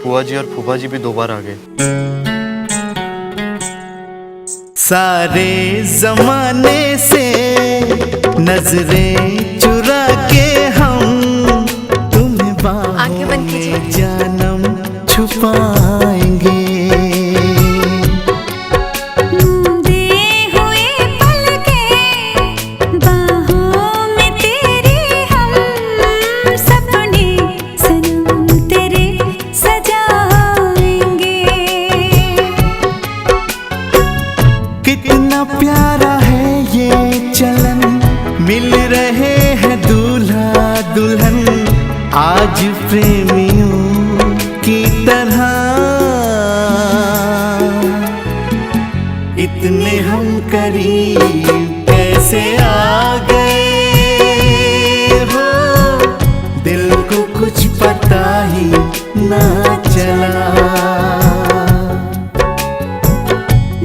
A: बुआ जी और फूफा जी भी 2 बार आ गए।
L: सारे जमाने से नजरें चुरा के हम तुम्हें बाहों में जानम छुपाएंगे। कितना प्यारा है ये चलन, मिल रहे हैं दूल्हा दुल्हन आज प्रेमियों की तरह। इतने हम करीब कैसे आ गए हो, दिल को कुछ पता ही ना चला,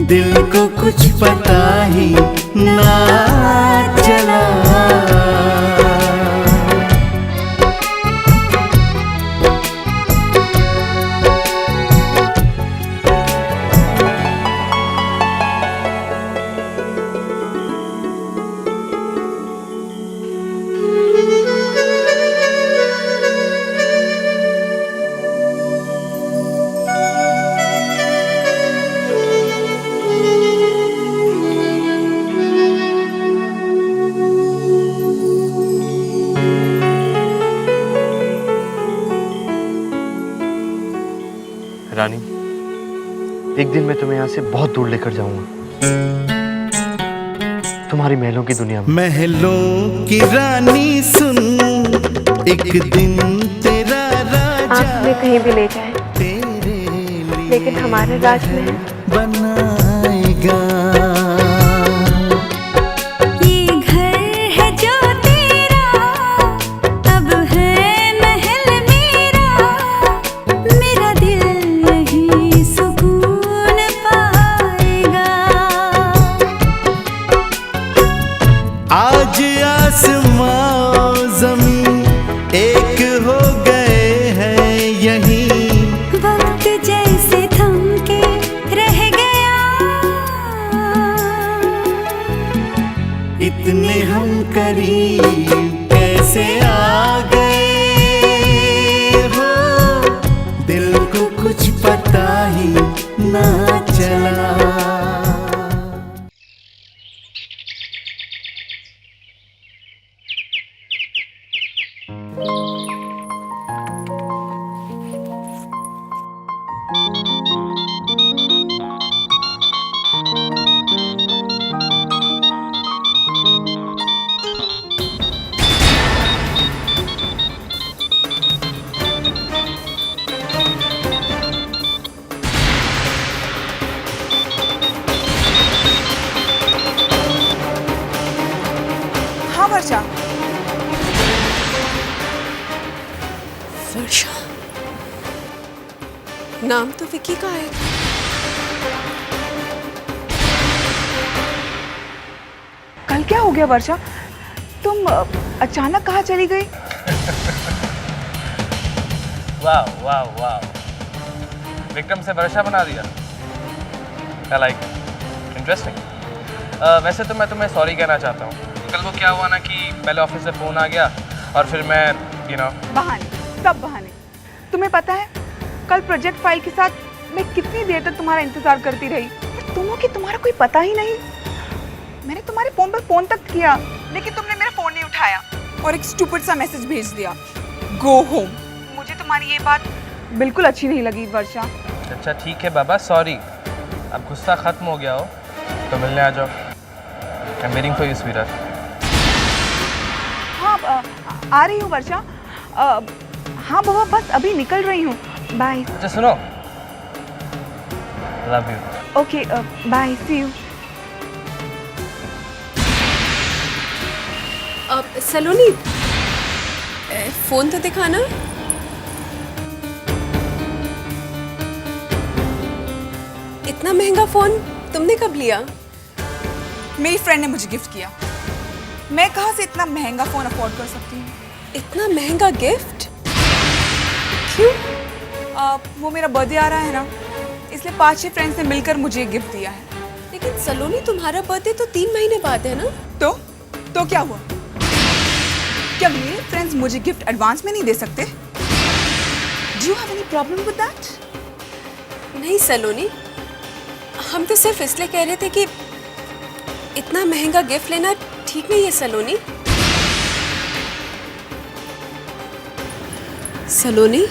L: दिल को कुछ पता ही ना चला।
A: रानी, एक दिन मैं तुम्हें यहाँ से बहुत दूर लेकर जाऊंगा, तुम्हारी महलों की दुनिया में।
L: महलों की रानी सुन, एक दिन तेरा राजा
E: आप हमें कहीं भी ले जाएं, लेकिन हमारे राजमहल
L: बनाएगा।
I: ये घर है जो तेरा, अब है महल मेरा, मेरा दिल यही सुकून पाएगा।
L: आज आसमां ज़मीं एक हो गए हैं यहीं,
I: वक्त जैसे थम के रह गया,
E: नाम तो विकी का है।
D: कल क्या हो गया वर्षा, तुम अचानक कहाँ चली गई?
J: वाह वाह वाह, विक्रम से वर्षा बना दिया। I like it, interesting. वैसे तो मैं तुम्हें सॉरी कहना चाहता हूँ। कल वो क्या हुआ ना कि पहले ऑफिस से फ़ोन आ गया और फिर मैं
D: बहाने, सब बहाने। तुम्हें पता है कल प्रोजेक्ट फाइल के साथ मैं कितनी देर तक तुम्हारा इंतजार करती रही, और तुमको कि तुम्हारा कोई पता ही नहीं। मैंने तुम्हारे फ़ोन पर फ़ोन तक किया, लेकिन तुमने मेरा फ़ोन नहीं उठाया और एक स्टूपिड सा मैसेज भेज दिया, गो होम। मुझे तुम्हारी ये बात बिल्कुल अच्छी नहीं लगी वर्षा।
J: अच्छा ठीक है बाबा, सॉरी। अब गुस्सा ख़त्म हो गया हो तो मिलने आ जाओ। I am waiting for you sweetheart.
D: हाँ आ रही हूँ वर्षा। हाँ बाबा, बस अभी निकल रही हूँ। बाय।
J: अच्छा सुनो, love you.
D: Okay bye, see you.
E: Saloni, phone तो दिखाना। इतना महंगा फोन तुमने कब लिया?
D: मेरी फ्रेंड ने मुझे गिफ्ट किया। मैं कहाँ से इतना महंगा फ़ोन अफोर्ड कर सकती हूँ?
E: इतना महंगा गिफ्ट क्यों?
D: वो मेरा बर्थडे आ रहा है ना, इसलिए 5-6 फ्रेंड्स ने मिलकर मुझे ये गिफ्ट दिया है।
E: लेकिन सलोनी, तुम्हारा बर्थडे तो 3 महीने बाद है ना?
D: तो क्या हुआ? क्या मेरे फ्रेंड्स मुझे गिफ्ट एडवांस में नहीं दे सकते? Do you have any problem with that?
E: नहीं सलोनी, हम तो सिर्फ इसलिए कह रहे थे कि इतना महंगा गिफ्ट लेना ठीक नहीं है सलोनी। सलोनी,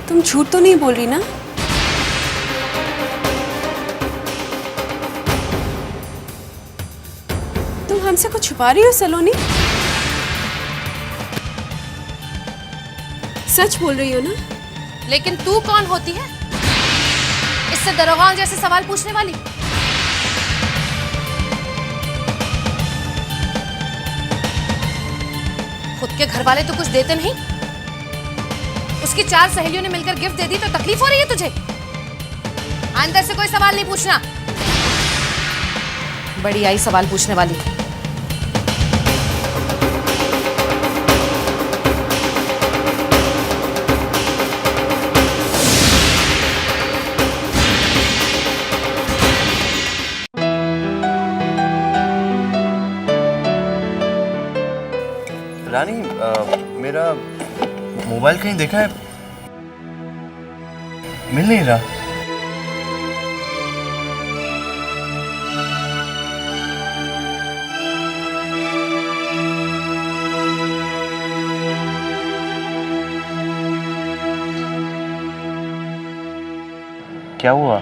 E: तुम झूठ तो नहीं बोल रही ना? तुम हमसे कुछ छुपा रही हो सलोनी? सच बोल रही हो ना?
C: लेकिन तू कौन होती है इससे दरोगाओं जैसे सवाल पूछने वाली? खुद के घर वाले तो कुछ देते नहीं, उसकी 4 सहेलियों ने मिलकर गिफ्ट दे दी तो तकलीफ हो रही है तुझे? आइंदा से कोई सवाल नहीं पूछना। बड़ी आई सवाल पूछने वाली।
F: रानी, मेरा मोबाइल कहीं देखा है? मिल नहीं रहा। क्या हुआ?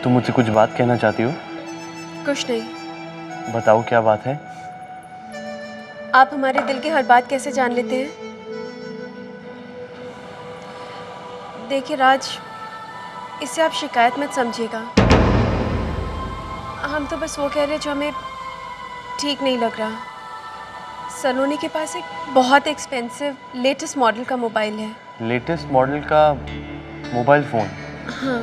F: तुम मुझसे कुछ बात कहना चाहती हो?
E: कुछ नहीं।
F: बताओ क्या बात है?
E: आप हमारे दिल की हर बात कैसे जान लेते हैं? देखिए राज, इसे आप शिकायत मत समझिएगा। हम तो बस वो कह रहे जो हमें ठीक नहीं लग रहा। सलोनी के पास एक बहुत एक्सपेंसिव लेटेस्ट मॉडल का मोबाइल है।
F: लेटेस्ट मॉडल का मोबाइल फ़ोन?
E: हाँ,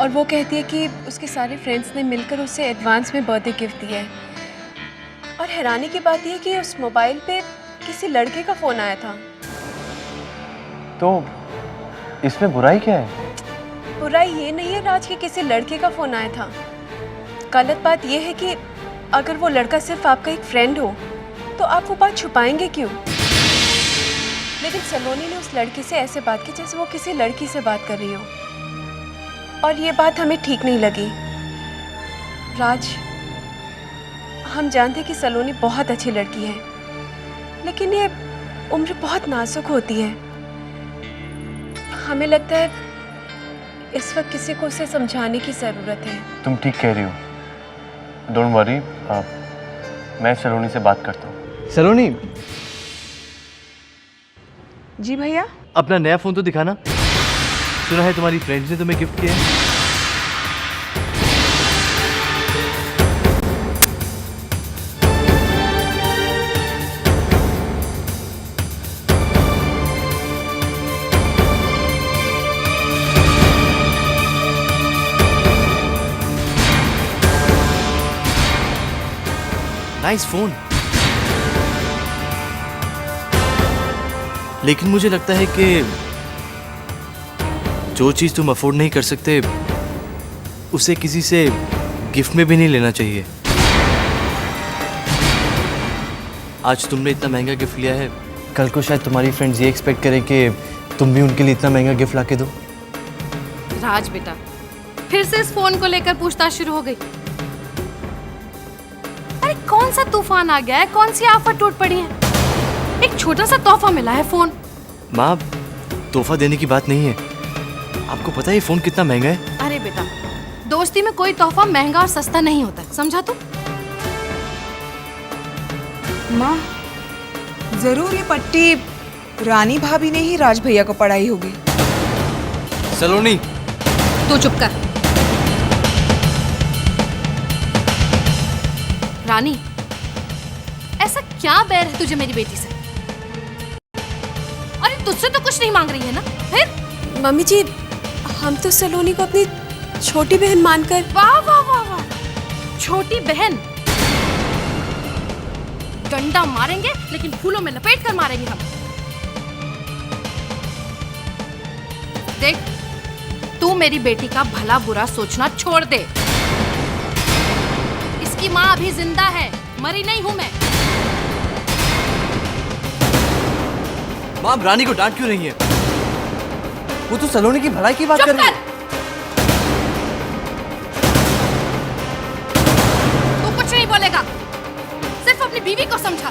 E: और वो कहती है कि उसके सारे फ्रेंड्स ने मिलकर उसे एडवांस में बर्थडे गिफ्ट दिया है। और हैरानी की बात यह कि उस मोबाइल पे किसी लड़के का फ़ोन आया था।
F: तो इसमें बुराई क्या है?
E: बुराई ये नहीं है राज कि किसी लड़के का फ़ोन आया था। गलत बात यह है कि अगर वो लड़का सिर्फ आपका एक फ्रेंड हो तो आप वो बात छुपाएंगे क्यों? लेकिन सलोनी ने उस लड़के से ऐसे बात की जैसे वो किसी लड़की से बात कर रही हो, और ये बात हमें ठीक नहीं लगी। राज, हम जानते कि सलोनी बहुत अच्छी लड़की है, लेकिन ये उम्र बहुत नाजुक होती है। हमें लगता है इस वक्त किसी को उसे समझाने की ज़रूरत है।
F: तुम ठीक कह रही हो, डोंट वरी। मैं सलोनी से बात करता हूँ। सलोनी,
D: जी भैया।
F: अपना नया फ़ोन तो दिखाना। सुना है तुम्हारी फ्रेंड्स ने तुम्हें गिफ्ट किया है।
A: नाइस फोन, लेकिन मुझे लगता है कि जो चीज तुम अफोर्ड नहीं कर सकते उसे किसी से गिफ्ट में भी नहीं लेना चाहिए। आज तुमने इतना महंगा गिफ्ट लिया है, कल को शायद तुम्हारी फ्रेंड्स ये एक्सपेक्ट करें कि तुम भी उनके लिए इतना महंगा गिफ्ट लाके दो।
C: राज बेटा, फिर से इस फोन को लेकर पूछताछ शुरू हो गई। अरे कौन सा तूफान आ गया है, कौन सी आफत टूट पड़ी है? एक छोटा सा तोहफा मिला है फोन।
A: माँ, तोहफा देने की बात नहीं है, आपको पता है ये फोन कितना महंगा है?
C: अरे बेटा, दोस्ती में कोई तोहफा महंगा और सस्ता नहीं होता, समझा तू?
D: माँ, जरूर ये पट्टी रानी भाभी ने ही राज भैया को पढ़ाई होगी।
A: सलोनी,
C: तू चुप कर। रानी, ऐसा क्या बैर है तुझे मेरी बेटी से? अरे तुझसे तो कुछ नहीं मांग रही है ना? फिर
E: मम्मी जी, हम तो सलोनी को अपनी छोटी बहन मानकर।
C: वाह वाह वाह वाह, छोटी बहन। डंडा मारेंगे लेकिन फूलों में लपेट कर मारेंगे हम। देख, तू मेरी बेटी का भला बुरा सोचना छोड़ दे। इसकी माँ अभी जिंदा है, मरी नहीं हूं मैं।
A: माँ, रानी को डांट क्यों रही है? वो तो सलोनी की भलाई की बात कर रही है।
C: तू कुछ नहीं बोलेगा, सिर्फ अपनी बीवी को समझा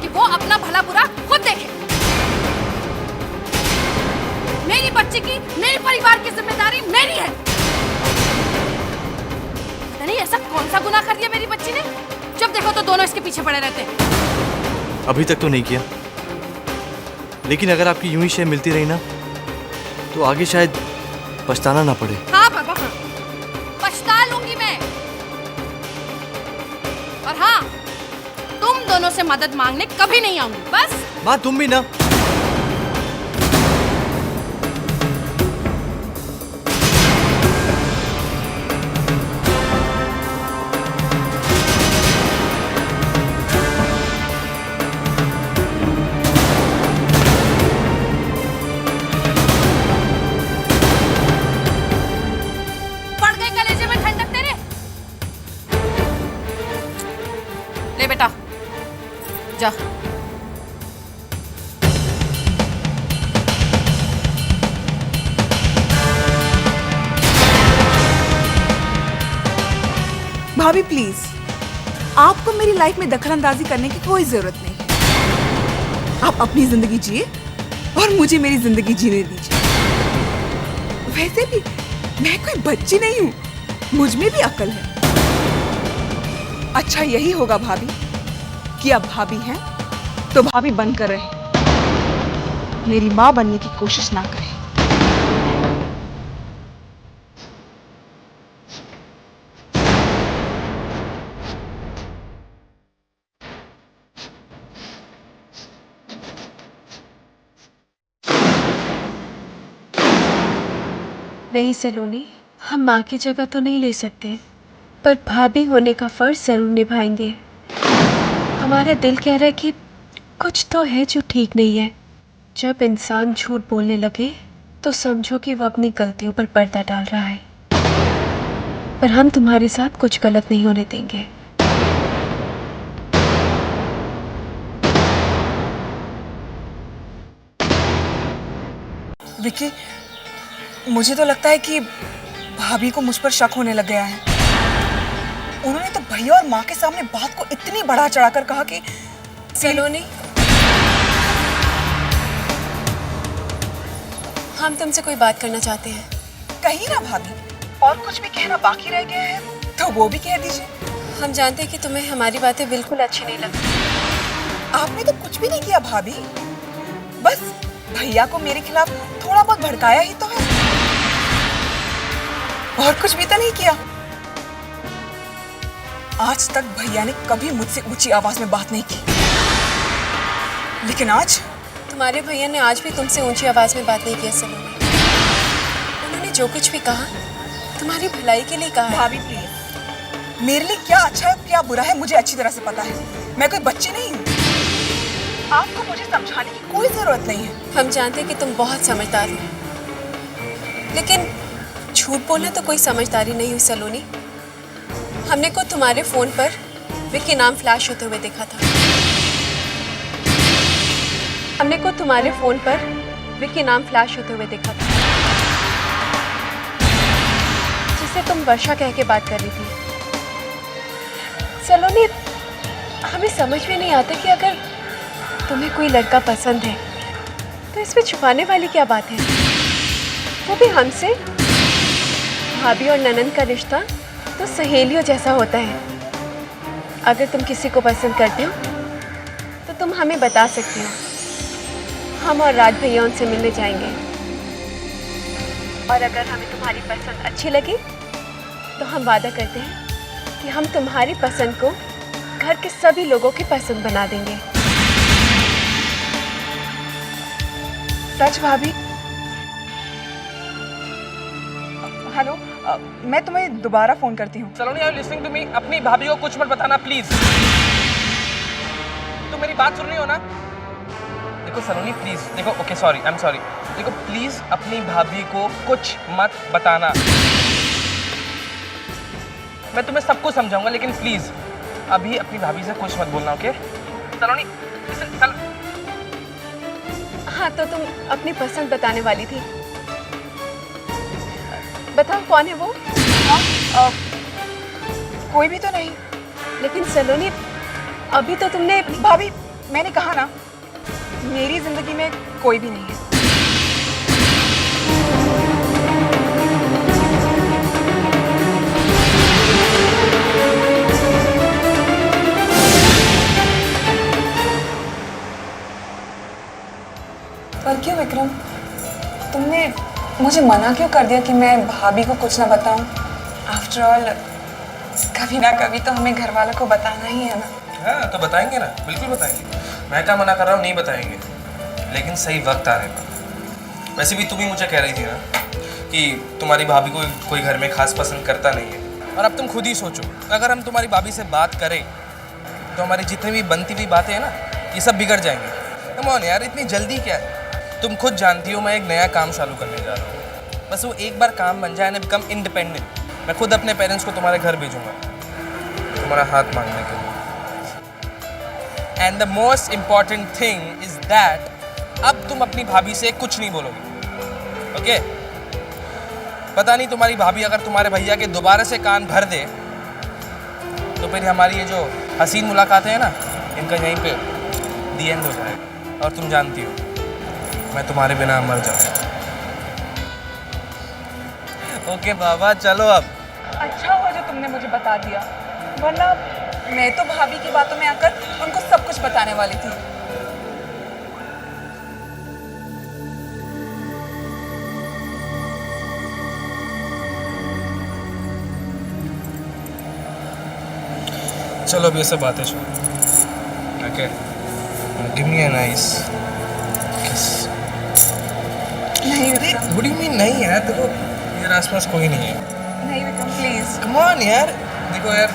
C: कि वो अपना भला बुरा खुद देखे। मेरी बच्ची की, मेरे परिवार की जिम्मेदारी मेरी है। पता नहीं ऐसा कौन सा गुनाह कर दिया मेरी बच्ची ने, जब देखो तो दोनों इसके पीछे पड़े रहते हैं।
A: अभी तक तो नहीं किया, लेकिन अगर आपकी यूं ही शय मिलती रही ना तो आगे शायद पछताना ना पड़े।
C: हाँ बाबा, हाँ, पछता लूंगी मैं। और हाँ, तुम दोनों से मदद मांगने कभी नहीं आऊंगी, बस।
A: माँ, तुम भी ना।
C: ले बेटा, जा।
D: भाभी प्लीज, आपको मेरी लाइफ में दखलंदाजी करने की कोई जरूरत नहीं। आप अपनी जिंदगी जिए और मुझे मेरी जिंदगी जीने दीजिए। वैसे भी मैं कोई बच्ची नहीं हूँ, मुझ में भी अक्ल है। अच्छा यही होगा भाभी कि अब भाभी हैं तो भाभी बनकर रहे, मेरी माँ बनने की कोशिश ना करें।
E: नहीं सलोनी, हम माँ की जगह तो नहीं ले सकते, पर भाभी होने का फर्ज जरूर निभाएंगे। हमारा दिल कह रहा है कि कुछ तो है जो ठीक नहीं है। जब इंसान झूठ बोलने लगे तो समझो कि वो अपनी गलतियों पर पर्दा डाल रहा है। पर हम तुम्हारे साथ कुछ गलत नहीं होने देंगे।
D: विकी, मुझे तो लगता है कि भाभी को मुझ पर शक होने लग गया है। उन्होंने तो भैया और माँ के सामने बात को इतनी बढ़ा चढ़ाकर कहा कि
E: सलोनी, हम तुमसे कोई बात करना चाहते हैं।
D: कही ना भाभी, और कुछ भी कहना बाकी रह गया है तो वो भी कह दीजिए।
E: हम जानते हैं कि तुम्हें हमारी बातें बिल्कुल अच्छी नहीं लगती।
D: आपने तो कुछ भी नहीं किया भाभी, बस भैया को मेरे खिलाफ थोड़ा बहुत भड़काया ही तो है, और कुछ भी तो नहीं किया। आज तक भैया ने कभी मुझसे ऊंची आवाज में बात नहीं की, लेकिन आज
E: तुम्हारे भैया ने आज भी तुमसे ऊंची आवाज में बात नहीं की सलोनी। उन्होंने जो कुछ भी कहा तुम्हारी भलाई के लिए कहा।
D: भाभी प्लीज, मेरे लिए क्या अच्छा है क्या बुरा है मुझे अच्छी तरह से पता है। मैं कोई बच्ची नहीं हूँ। आपको मुझे समझाने की कोई जरूरत नहीं है।
E: हम जानते हैं कि तुम बहुत समझदार हो, लेकिन झूठ बोलना तो कोई समझदारी नहीं हुई सलोनी। हमने को तुम्हारे फोन पर विक्की नाम फ्लैश होते हुए देखा था। हमने को तुम्हारे फोन पर विक्की नाम फ्लैश होते हुए देखा था, जिसे तुम वर्षा कह के बात कर रही थी। सलोनी, हमें समझ में नहीं आता कि अगर तुम्हें कोई लड़का पसंद है तो इसमें छुपाने वाली क्या बात है, वो भी हमसे। भाभी और ननंद का रिश्ता तो सहेलियों जैसा होता है। अगर तुम किसी को पसंद करते हो तो तुम हमें बता सकते हो, हम और राज भैया उनसे मिलने जाएंगे। और अगर हमें तुम्हारी पसंद अच्छी लगी तो हम वादा करते हैं कि हम तुम्हारी पसंद को घर के सभी लोगों की पसंद बना देंगे।
D: सच भाभी? हेलो, मैं तुम्हें दोबारा फोन करती हूँ।
J: Saloni, are you listening to me? अपनी भाभी को कुछ मत बताना प्लीज। तुम मेरी बात सुन रही हो ना? देखो सलोनी प्लीज, देखो, okay sorry, I am sorry. देखो प्लीज अपनी भाभी को कुछ मत बताना। मैं तुम्हें सब कुछ समझाऊंगा, लेकिन प्लीज अभी अपनी भाभी से कुछ मत बोलना, ओके? सलोनी लिसन,
E: हाँ, तो तुम अपनी पसंद बताने वाली थी। बताओ कौन है वो?
D: कोई भी तो नहीं।
E: लेकिन सलोनी, अभी तो तुमने।
D: भाभी, मैंने कहा ना, मेरी जिंदगी में कोई भी नहीं है। पर क्यों विक्रम, तुमने मुझे मना क्यों कर दिया कि मैं भाभी को कुछ ना बताऊं? आफ्टर ऑल कभी ना कभी तो हमें घर वालों को बताना ही है ना।
J: हाँ तो बताएंगे ना, बिल्कुल बताएंगे। मैं क्या मना कर रहा हूँ, नहीं बताएंगे, लेकिन सही वक्त आने पर। वैसे भी तुम ही मुझे कह रही थी ना कि तुम्हारी भाभी को कोई घर में खास पसंद करता नहीं है। और अब तुम खुद ही सोचो, अगर हम तुम्हारी भाभी से बात करें तो हमारी जितनी भी बनती हुई बातें हैं ना, ये सब बिगड़ जाएंगी। कम ऑन यार, इतनी जल्दी क्या है? तुम खुद जानती हो मैं एक नया काम चालू करने जा रहा हूँ। बस वो एक बार काम बन जाए ना, बिकम इंडिपेंडेंट, मैं खुद अपने पेरेंट्स को तुम्हारे घर भेजूंगा तुम्हारा हाथ मांगने के लिए। And the most important thing is that अब तुम अपनी भाभी से कुछ नहीं बोलोगे, ओके? पता नहीं तुम्हारी भाभी अगर तुम्हारे भैया के दोबारा से कान भर दे तो फिर हमारी ये जो हसीन मुलाकातें हैं ना, इनका यहीं पे दी एंड हो जाएगा। और तुम जानती हो मैं तुम्हारे बिना मर जाऊँ। ओके बाबा, चलो अब।
D: अच्छा हुआ जो तुमने मुझे बता दिया, वरना मैं तो भाभी की बातों में आकर उनको सब कुछ बताने वाली थी।
J: चलो अब ये सब बातें छोड़ो, okay? Give me a nice किस।
D: नहीं Vikram.
J: What do you mean नहीं यार? देखो मेरे आसपास कोई नहीं है।
D: नहीं विक्रम प्लीज।
J: कम ऑन यार, देखो यार,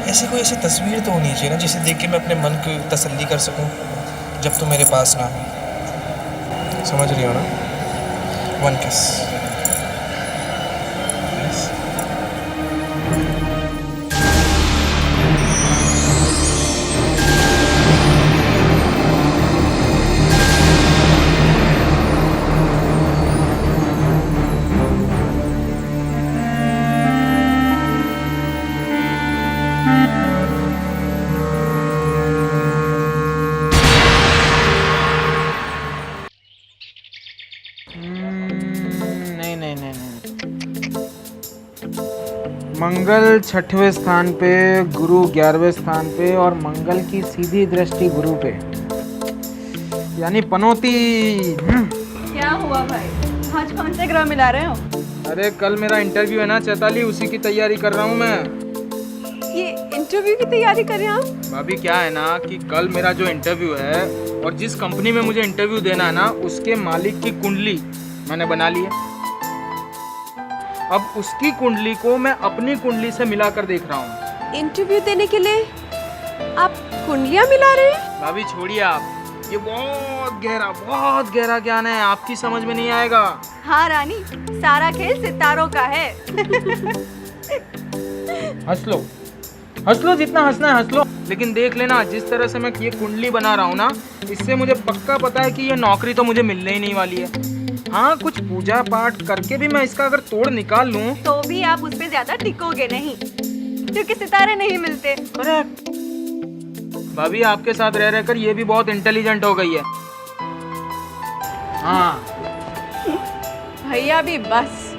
J: ऐसी कोई ऐसी तस्वीर तो होनी चाहिए ना जिसे देख के मैं अपने मन को तसल्ली कर सकूं जब तुम मेरे पास ना हो। समझ रही हो ना? वन किस।
P: मंगल 6वें स्थान पे, गुरु 11वें स्थान पे और मंगल की सीधी दृष्टि गुरु पे, यानी पनौती।
D: क्या हुआ भाई, आज कौन से ग्रह मिला रहे हो?
P: अरे कल मेरा इंटरव्यू है ना चैताली, उसी की तैयारी कर रहा हूँ मैं।
E: ये इंटरव्यू की तैयारी कर रहे हैं आप?
P: भाभी क्या है ना कि कल मेरा जो इंटरव्यू है और जिस कंपनी में मुझे इंटरव्यू देना है ना, उसके मालिक की कुंडली मैंने बना ली है। अब उसकी कुंडली को मैं अपनी कुंडली से मिलाकर देख रहा हूँ।
E: इंटरव्यू देने के लिए आप कुंडलियाँ मिला रहे हैं?
P: भाभी छोड़िए आप, ये बहुत गहरा ज्ञान है, आपकी समझ में नहीं आएगा।
D: हाँ रानी, सारा खेल सितारों का है।
P: हंस लो जितना हंसना है हंस लो, लेकिन देख लेना जिस तरह से मैं ये कुंडली बना रहा हूँ ना, इससे मुझे पक्का पता है कि ये नौकरी तो मुझे मिलने ही नहीं वाली है। हाँ, कुछ पूजा पाठ करके भी मैं इसका अगर तोड़ निकाल लूँ
D: तो भी आप उस पे ज्यादा टिकोगे नहीं, क्योंकि सितारे नहीं मिलते।
P: करेक्ट। भाभी आपके साथ रह रहकर ये भी बहुत इंटेलिजेंट हो गई है। हाँ
E: भैया भी बस।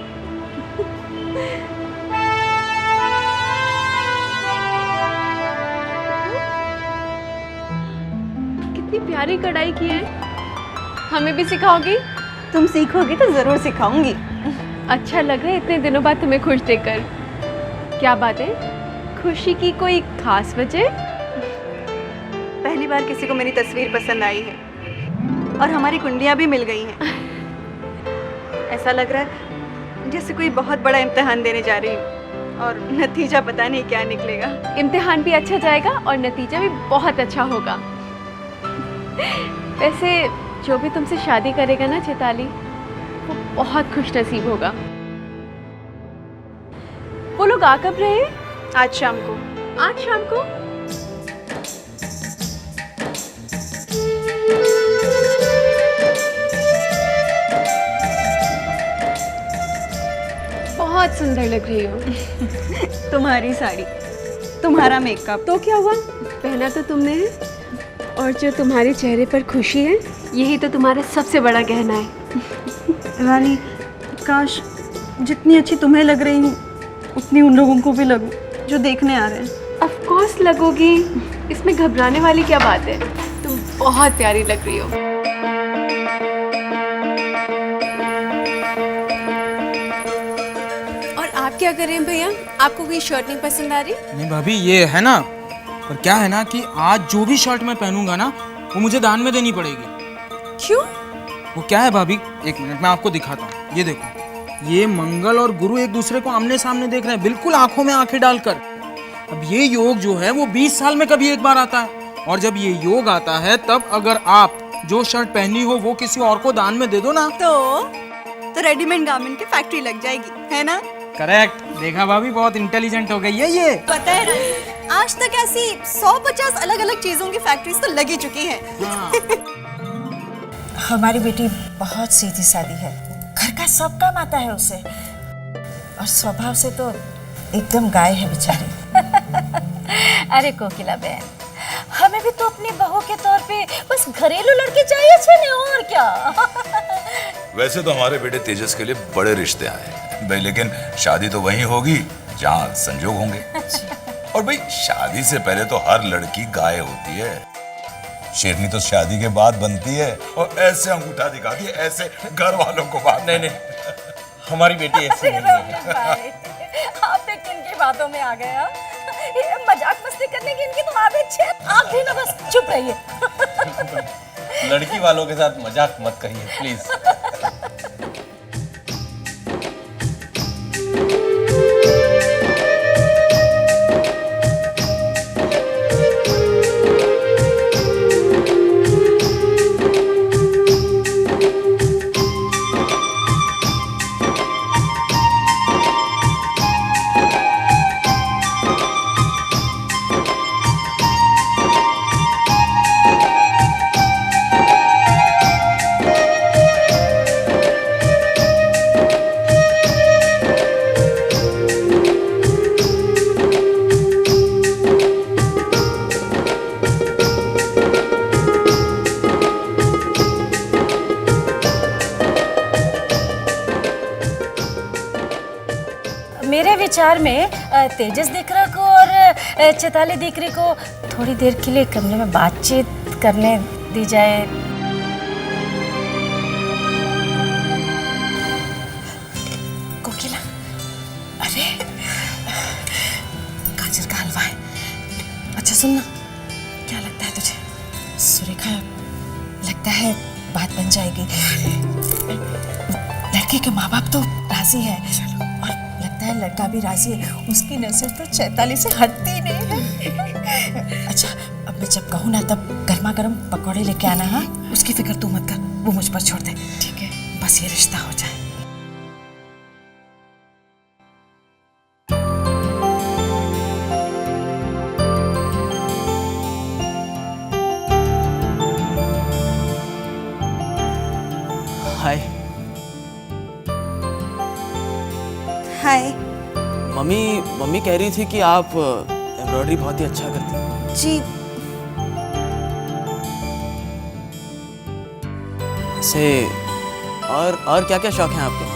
E: कितनी प्यारी कढ़ाई की है, हमें भी सिखाओगी?
D: तुम सीखोगी तो जरूर सिखाऊंगी।
E: अच्छा लग रहा है इतने दिनों बाद तुम्हें खुश देखकर। क्या बात है, खुशी की कोई खास वजह?
D: पहली बार किसी को मेरी तस्वीर पसंद आई है और हमारी कुंडलियाँ भी मिल गई हैं। ऐसा लग रहा है जैसे कोई बहुत बड़ा इम्तिहान देने जा रही हूँ और नतीजा पता नहीं क्या निकलेगा।
E: इम्तिहान भी अच्छा जाएगा और नतीजा भी बहुत अच्छा होगा। वैसे जो भी तुमसे शादी करेगा ना चैताली, वो बहुत खुश नसीब होगा। वो लोग आ कब रहे?
D: आज शाम को।
E: आज शाम को? बहुत सुंदर लग रही हो।
D: तुम्हारी साड़ी, तुम्हारा मेकअप।
E: तो क्या हुआ, पहना तो तुमने है, और जो तुम्हारे चेहरे पर खुशी है, यही तो तुम्हारा सबसे बड़ा गहना है।
D: रानी, काश जितनी अच्छी तुम्हें लग रही हूँ उतनी उन लोगों को भी लगूं जो देखने आ रहे हैं।
E: ऑफ कोर्स लगोगी, इसमें घबराने वाली क्या बात है। तुम बहुत प्यारी लग रही हो। और आप क्या कर रहे हैं भैया, आपको कोई शर्ट नहीं पसंद आ रही?
P: नहीं भाभी, ये है ना, पर क्या है ना कि आज जो भी शर्ट मैं पहनूंगा ना, वो मुझे दान में देनी पड़ेगी।
E: क्यों?
P: वो क्या है भाभी, एक मिनट मैं आपको दिखाता हूँ। ये देखो, ये मंगल और गुरु एक दूसरे को आमने सामने देख रहे हैं, बिल्कुल आंखों में आंखें डालकर। अब ये योग जो है वो 20 साल में कभी एक बार आता है, और जब ये योग आता है तब अगर आप जो शर्ट पहनी हो वो किसी और को दान में दे दो ना,
D: तो रेडीमेड गारमेंट की फैक्ट्री लग जाएगी, है ना?
P: करेक्ट। देखा भाभी, बहुत इंटेलिजेंट हो गई है ये।
D: पता है, आज तक ऐसी 150 अलग अलग चीजों की फैक्ट्रीज तो लगी चुकी हैं।
K: हमारी बेटी बहुत सीधी सादी है, घर का सब काम आता है उसे, और स्वभाव से तो एकदम गाय है बेचारी।
G: अरे कोकिला बहन, हमें भी तो अपनी बहू के तौर पे बस घरेलू लड़के चाहिए छे ने, और क्या।
Q: वैसे तो हमारे बेटे तेजस के लिए बड़े रिश्ते आए भाई, लेकिन शादी तो वहीं होगी जहाँ संजोग होंगे। और भाई शादी से पहले तो हर लड़की गाय होती है, शेरनी तो शादी के बाद बनती है और ऐसे अंगूठा दिखाती है, ऐसे घर वालों को बात।
O: नहीं, हमारी बेटी ऐसी नहीं है।
G: आप पे किनकी बातों में आ गए? ये मजाक मस्ती करने की इनकी तो आदत है, आप भी ना बस चुप रहिए।
O: लड़की वालों के साथ मजाक मत करिए प्लीज।
G: मेरे विचार में तेजस दीकरा को और चैताली दीकरी को थोड़ी देर के लिए कमरे में बातचीत करने दी जाए।
K: कोकिला, अरे गाजर का हलवा है। अच्छा सुनना, क्या लगता है तुझे? सुरेखा, लगता है बात बन जाएगी। लड़के के माँ बाप तो राजी है, और लगता है लड़का भी राजी है, उसकी नजर तो चैताली से हटती नहीं है। अच्छा अब मैं जब कहूँ ना तब गर्मा गर्म पकौड़े लेके आना। हाँ उसकी फिक्र तू मत कर, वो मुझ पर छोड़ दे। ठीक है बस ये रिश्ता हो जाए।
B: हाय।
K: हाय।
B: मम्मी कह रही थी कि आप एम्ब्रॉयडरी बहुत ही अच्छा करती हैं।
K: जी।
B: से और क्या क्या शौक हैं आपके?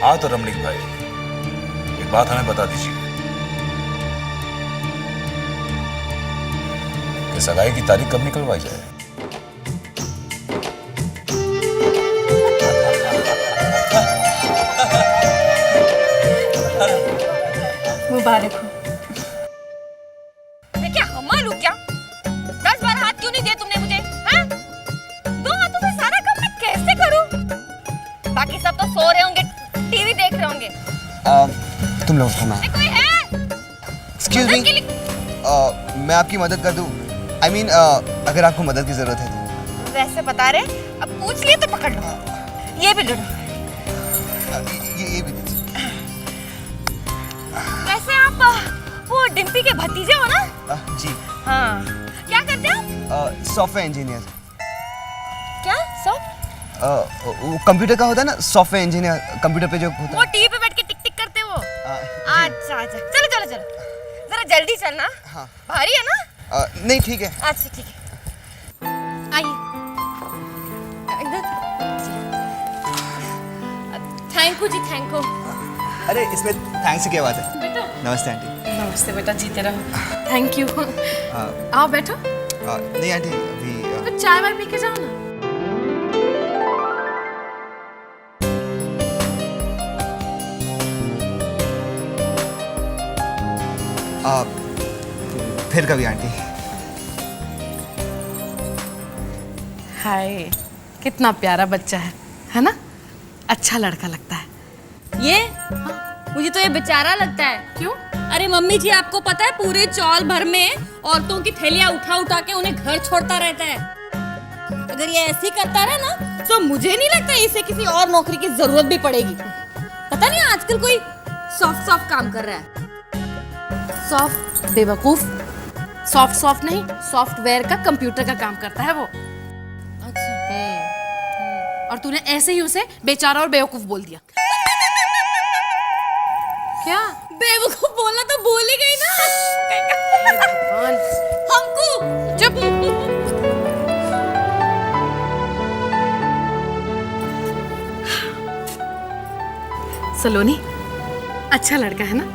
Q: हाँ तो रमणीक भाई, एक बात हमें बता दीजिए कि सगाई की तारीख कब निकलवाई जाए?
K: मुबारक हो।
G: मैं क्या हमाल हूँ क्या? 10 बार हाथ क्यों नहीं दिए तुमने मुझे? हाँ? 2 हाथों से सारा काम मैं कैसे करूँ? बाकी सब तो सो रहे होंगे, टीवी देख रहे होंगे।
F: तुम लोग उसको
G: कोई है?
F: एक्सक्यूज मी, मैं आपकी मदद कर दूं? I mean, अगर आपको मदद की जरूरत है तो।
G: वैसे बता रहे, अब पूछ लिए तो पकड़ लो। ये भी लो।
F: ये भी दीजिए।
G: वैसे आप वो डिम्पी के भतीजे हो ना?
F: जी।
G: हाँ। क्या करते हो?
F: Software engineer.
G: क्या? सॉफ्ट?
F: वो कंप्यूटर का होता है ना, सॉफ्टवेयर इंजीनियर, कंप्यूटर पे जो होता
G: वो टीवी पे बैठ के टिक टिक करते हो? अच्छा अच्छा, चलो चलो चलो, जरा जल्दी चलना।
F: हाँ।
G: भारी है ना?
F: नहीं ठीक है।
G: अच्छा ठीक है, आइए। थैंक यू जी, थैंक यू।
F: अरे इसमें थैंक्स की क्या बात है?
C: बेटा।
F: नमस्ते आंटी।
C: नमस्ते बेटा, जीते रहो। Thank you. आओ बैठो।
F: नहीं आंटी अभी
C: तो चाय वाय पी के जाओ ना।
F: फिर कभी आंटी।
C: हाय, कितना प्यारा बच्चा है ना? अच्छा लड़का लगता है।
G: ये मुझे तो ये बेचारा लगता है।
C: क्यों?
G: अरे मम्मी जी, आपको पता है पूरे चौल भर में औरतों की थैलियां उठा उठा के उन्हें घर छोड़ता रहता है। अगर ये ऐसे ही करता रहा ना तो मुझे नहीं लगता इसे किसी और नौकरी की जरूरत भी पड़ेगी। पता नहीं आजकल कोई सॉफ्ट काम कर रहा है।
C: सॉफ्ट बेवकूफ, सॉफ्ट नहीं, सॉफ्टवेयर का, कंप्यूटर का काम करता है वो।
G: अच्छा।
C: और तूने ऐसे ही उसे बेचारा और बेवकूफ बोल दिया। क्या?
G: बेवकूफ बोलना तो भूल ही गई ना।
C: भगवान।
G: हमको
C: चुप। सलोनी, अच्छा लड़का है ना?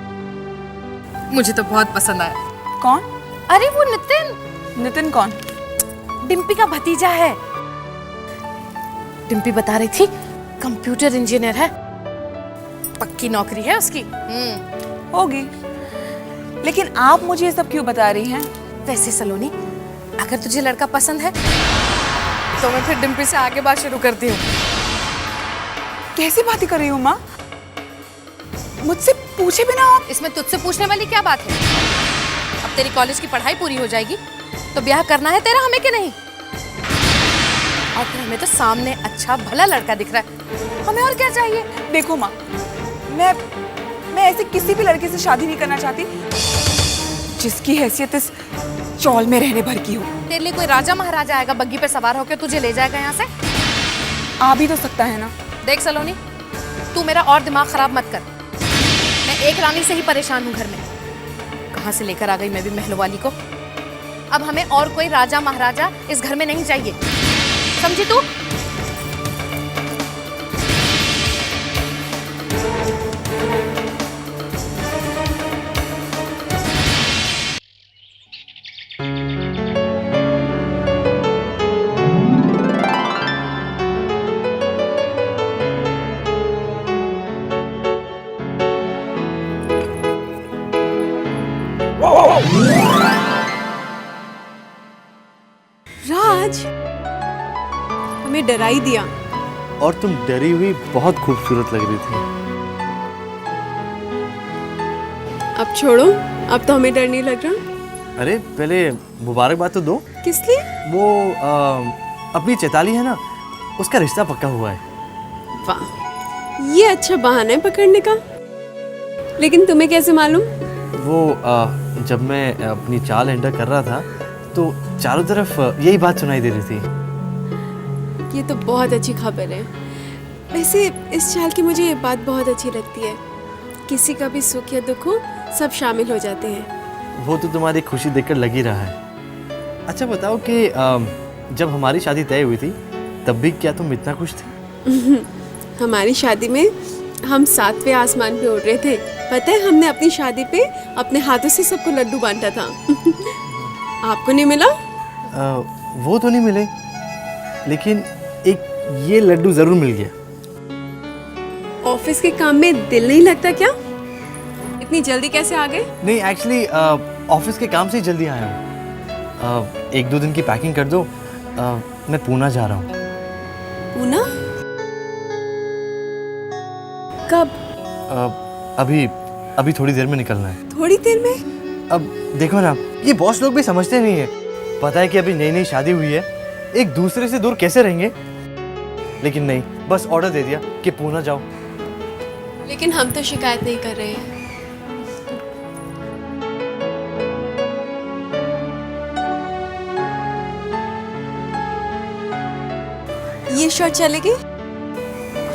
C: मुझे तो बहुत पसंद आया।
D: कौन?
C: अरे वो नितिन।
D: नितिन कौन?
C: डिम्पी का भतीजा है। डिम्पी बता रही थी कंप्यूटर इंजीनियर है, पक्की नौकरी है उसकी।
D: होगी, लेकिन आप मुझे ये सब क्यों बता रही हैं?
C: वैसे सलोनी, अगर तुझे लड़का पसंद है तो मैं फिर डिम्पी से आगे बात शुरू करती हूँ।
D: कैसी बातें कर रही हूँ माँ? मुझसे पूछे बिना आप?
C: इसमें तुझसे पूछने वाली क्या बात है? अब तेरी कॉलेज की पढ़ाई पूरी हो जाएगी तो ब्याह करना है तेरा, हमें कि नहीं? और फिर हमें तो सामने अच्छा भला लड़का दिख रहा है, हमें और क्या चाहिए?
D: देखो माँ, मैं ऐसे किसी भी लड़के से शादी नहीं करना चाहती जिसकी हैसियत इस चौल में रहने भर की हो।
C: तेरे लिए कोई राजा महाराजा आएगा बग्गी पे सवार होकर तुझे ले जाएगा यहाँ से?
D: आ भी तो सकता है ना।
C: देख सलोनी, तू मेरा और दिमाग खराब मत कर। मैं एक रानी से ही परेशान हूँ घर में। कहाँ से लेकर आ गई मैं भी महलों वाली को। अब हमें और कोई राजा महाराजा इस घर में नहीं चाहिए, समझी तू?
E: राज, हमें डरा ही दिया।
A: और तुम डरी हुई बहुत खूबसूरत लग रही थी।
E: अब छोड़ो, अब तो हमें डर नहीं लग रहा।
A: अरे पहले मुबारकबाद तो दो।
E: किस लिए?
A: वो अपनी चैताली है ना, उसका रिश्ता पक्का हुआ है।
E: वाह, ये अच्छा बहाना है पकड़ने का। लेकिन तुम्हें कैसे मालूम?
A: वो जब मैं अपनी चाल एंटर कर रहा था तो चारों तरफ यही बात सुनाई दे रही थी।
E: ये तो बहुत अच्छी खबर है। वैसे इस चाल की मुझे ये बात बहुत अच्छी लगती है, किसी का भी सुख या दुख हो सब शामिल हो जाते हैं।
A: वो तो तुम्हारी खुशी देखकर लग ही रहा है। अच्छा बताओ कि जब हमारी शादी तय हुई थी तब भी क्या तुम इतना खुश थे?
E: हमारी शादी में हम 7वें आसमान पे उड़ रहे थे। पता है, हमने अपनी शादी पे अपने हाथों से सबको लड्डू बांटा था। आपको नहीं मिला?
A: वो तो नहीं मिले, लेकिन एक ये लड्डू जरूर मिल गया।
E: ऑफिस के काम में दिल नहीं लगता क्या? इतनी जल्दी कैसे आ गए?
A: नहीं, एक्चुअली ऑफिस के काम से ही जल्दी आया हूँ। 1-2 दिन की पैकिंग कर दो, मैं पूना जा रहा हूँ।
E: पूना? कब?
A: अभी थोड़ी देर में निकलना है।
E: थोड़ी देर में?
A: अब देखो ना, ये बॉस लोग भी समझते नहीं है। पता है कि अभी नई नई शादी हुई है, एक दूसरे से दूर कैसे रहेंगे, लेकिन नहीं, बस ऑर्डर दे दिया कि पूना जाओ।
E: लेकिन हम तो शिकायत नहीं कर रहे हैं। ये शर्ट चलेगी?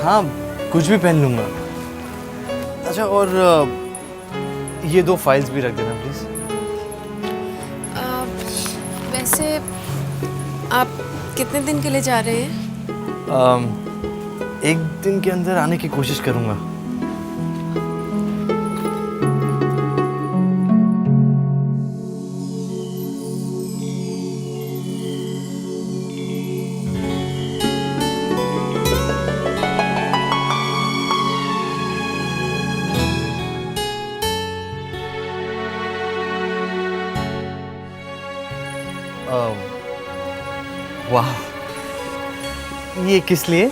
A: हाँ, कुछ भी पहन लूंगा। अच्छा, और ये 2 फाइल्स भी रख देना प्लीज।
E: वैसे आप कितने दिन के लिए जा रहे हैं?
A: 1 दिन के अंदर आने की कोशिश करूंगा। वाह, ये किस लिए?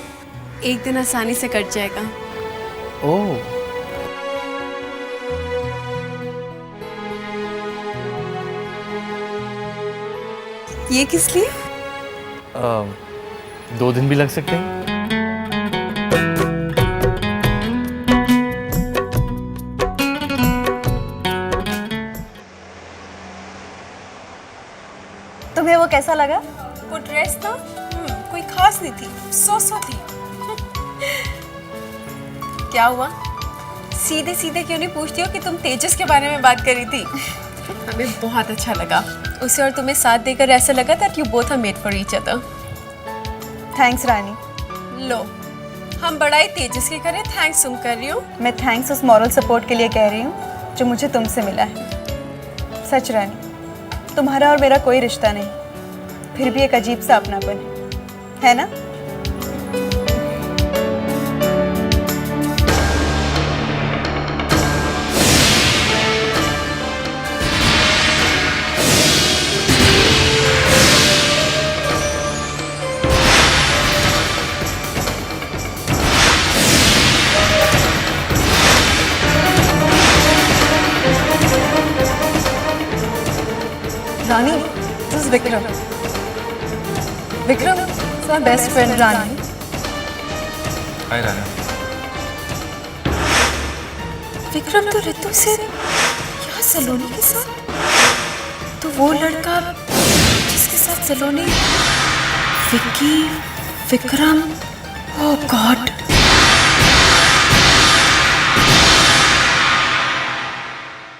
E: एक दिन आसानी से कट जाएगा।
A: ओह,
E: ये किस लिए?
A: 2 दिन भी लग सकते हैं।
K: तुम्हें वो कैसा लगा?
E: वो ड्रेस ना कोई खास नहीं थी, सो थी। क्या हुआ? सीधे सीधे क्यों नहीं पूछती हो कि तुम तेजस के बारे में बात करी थी? हमें बहुत अच्छा लगा उसे, और तुम्हें साथ देकर ऐसा लगा that you both are made for each other.
K: Thanks Rani.
E: लो, हम बड़ाई तेजस के करें, थैंक्स तुम कर रही हो।
K: मैं थैंक्स उस मॉरल सपोर्ट के लिए कह रही हूँ जो मुझे तुमसे मिला है। सच रानी, तुम्हारा और मेरा कोई रिश्ता नहीं, फिर भी एक अजीब सा अपनापन है ना? रानी, this is Vikram. Vikram is my best friend Rani.
F: हाय रानी।
E: विक्रम तो ऋतु से यहाँ सलोनी के साथ।
I: तो वो लड़का जिसके साथ सलोनी, विक्की, विक्रम, ओह गॉड,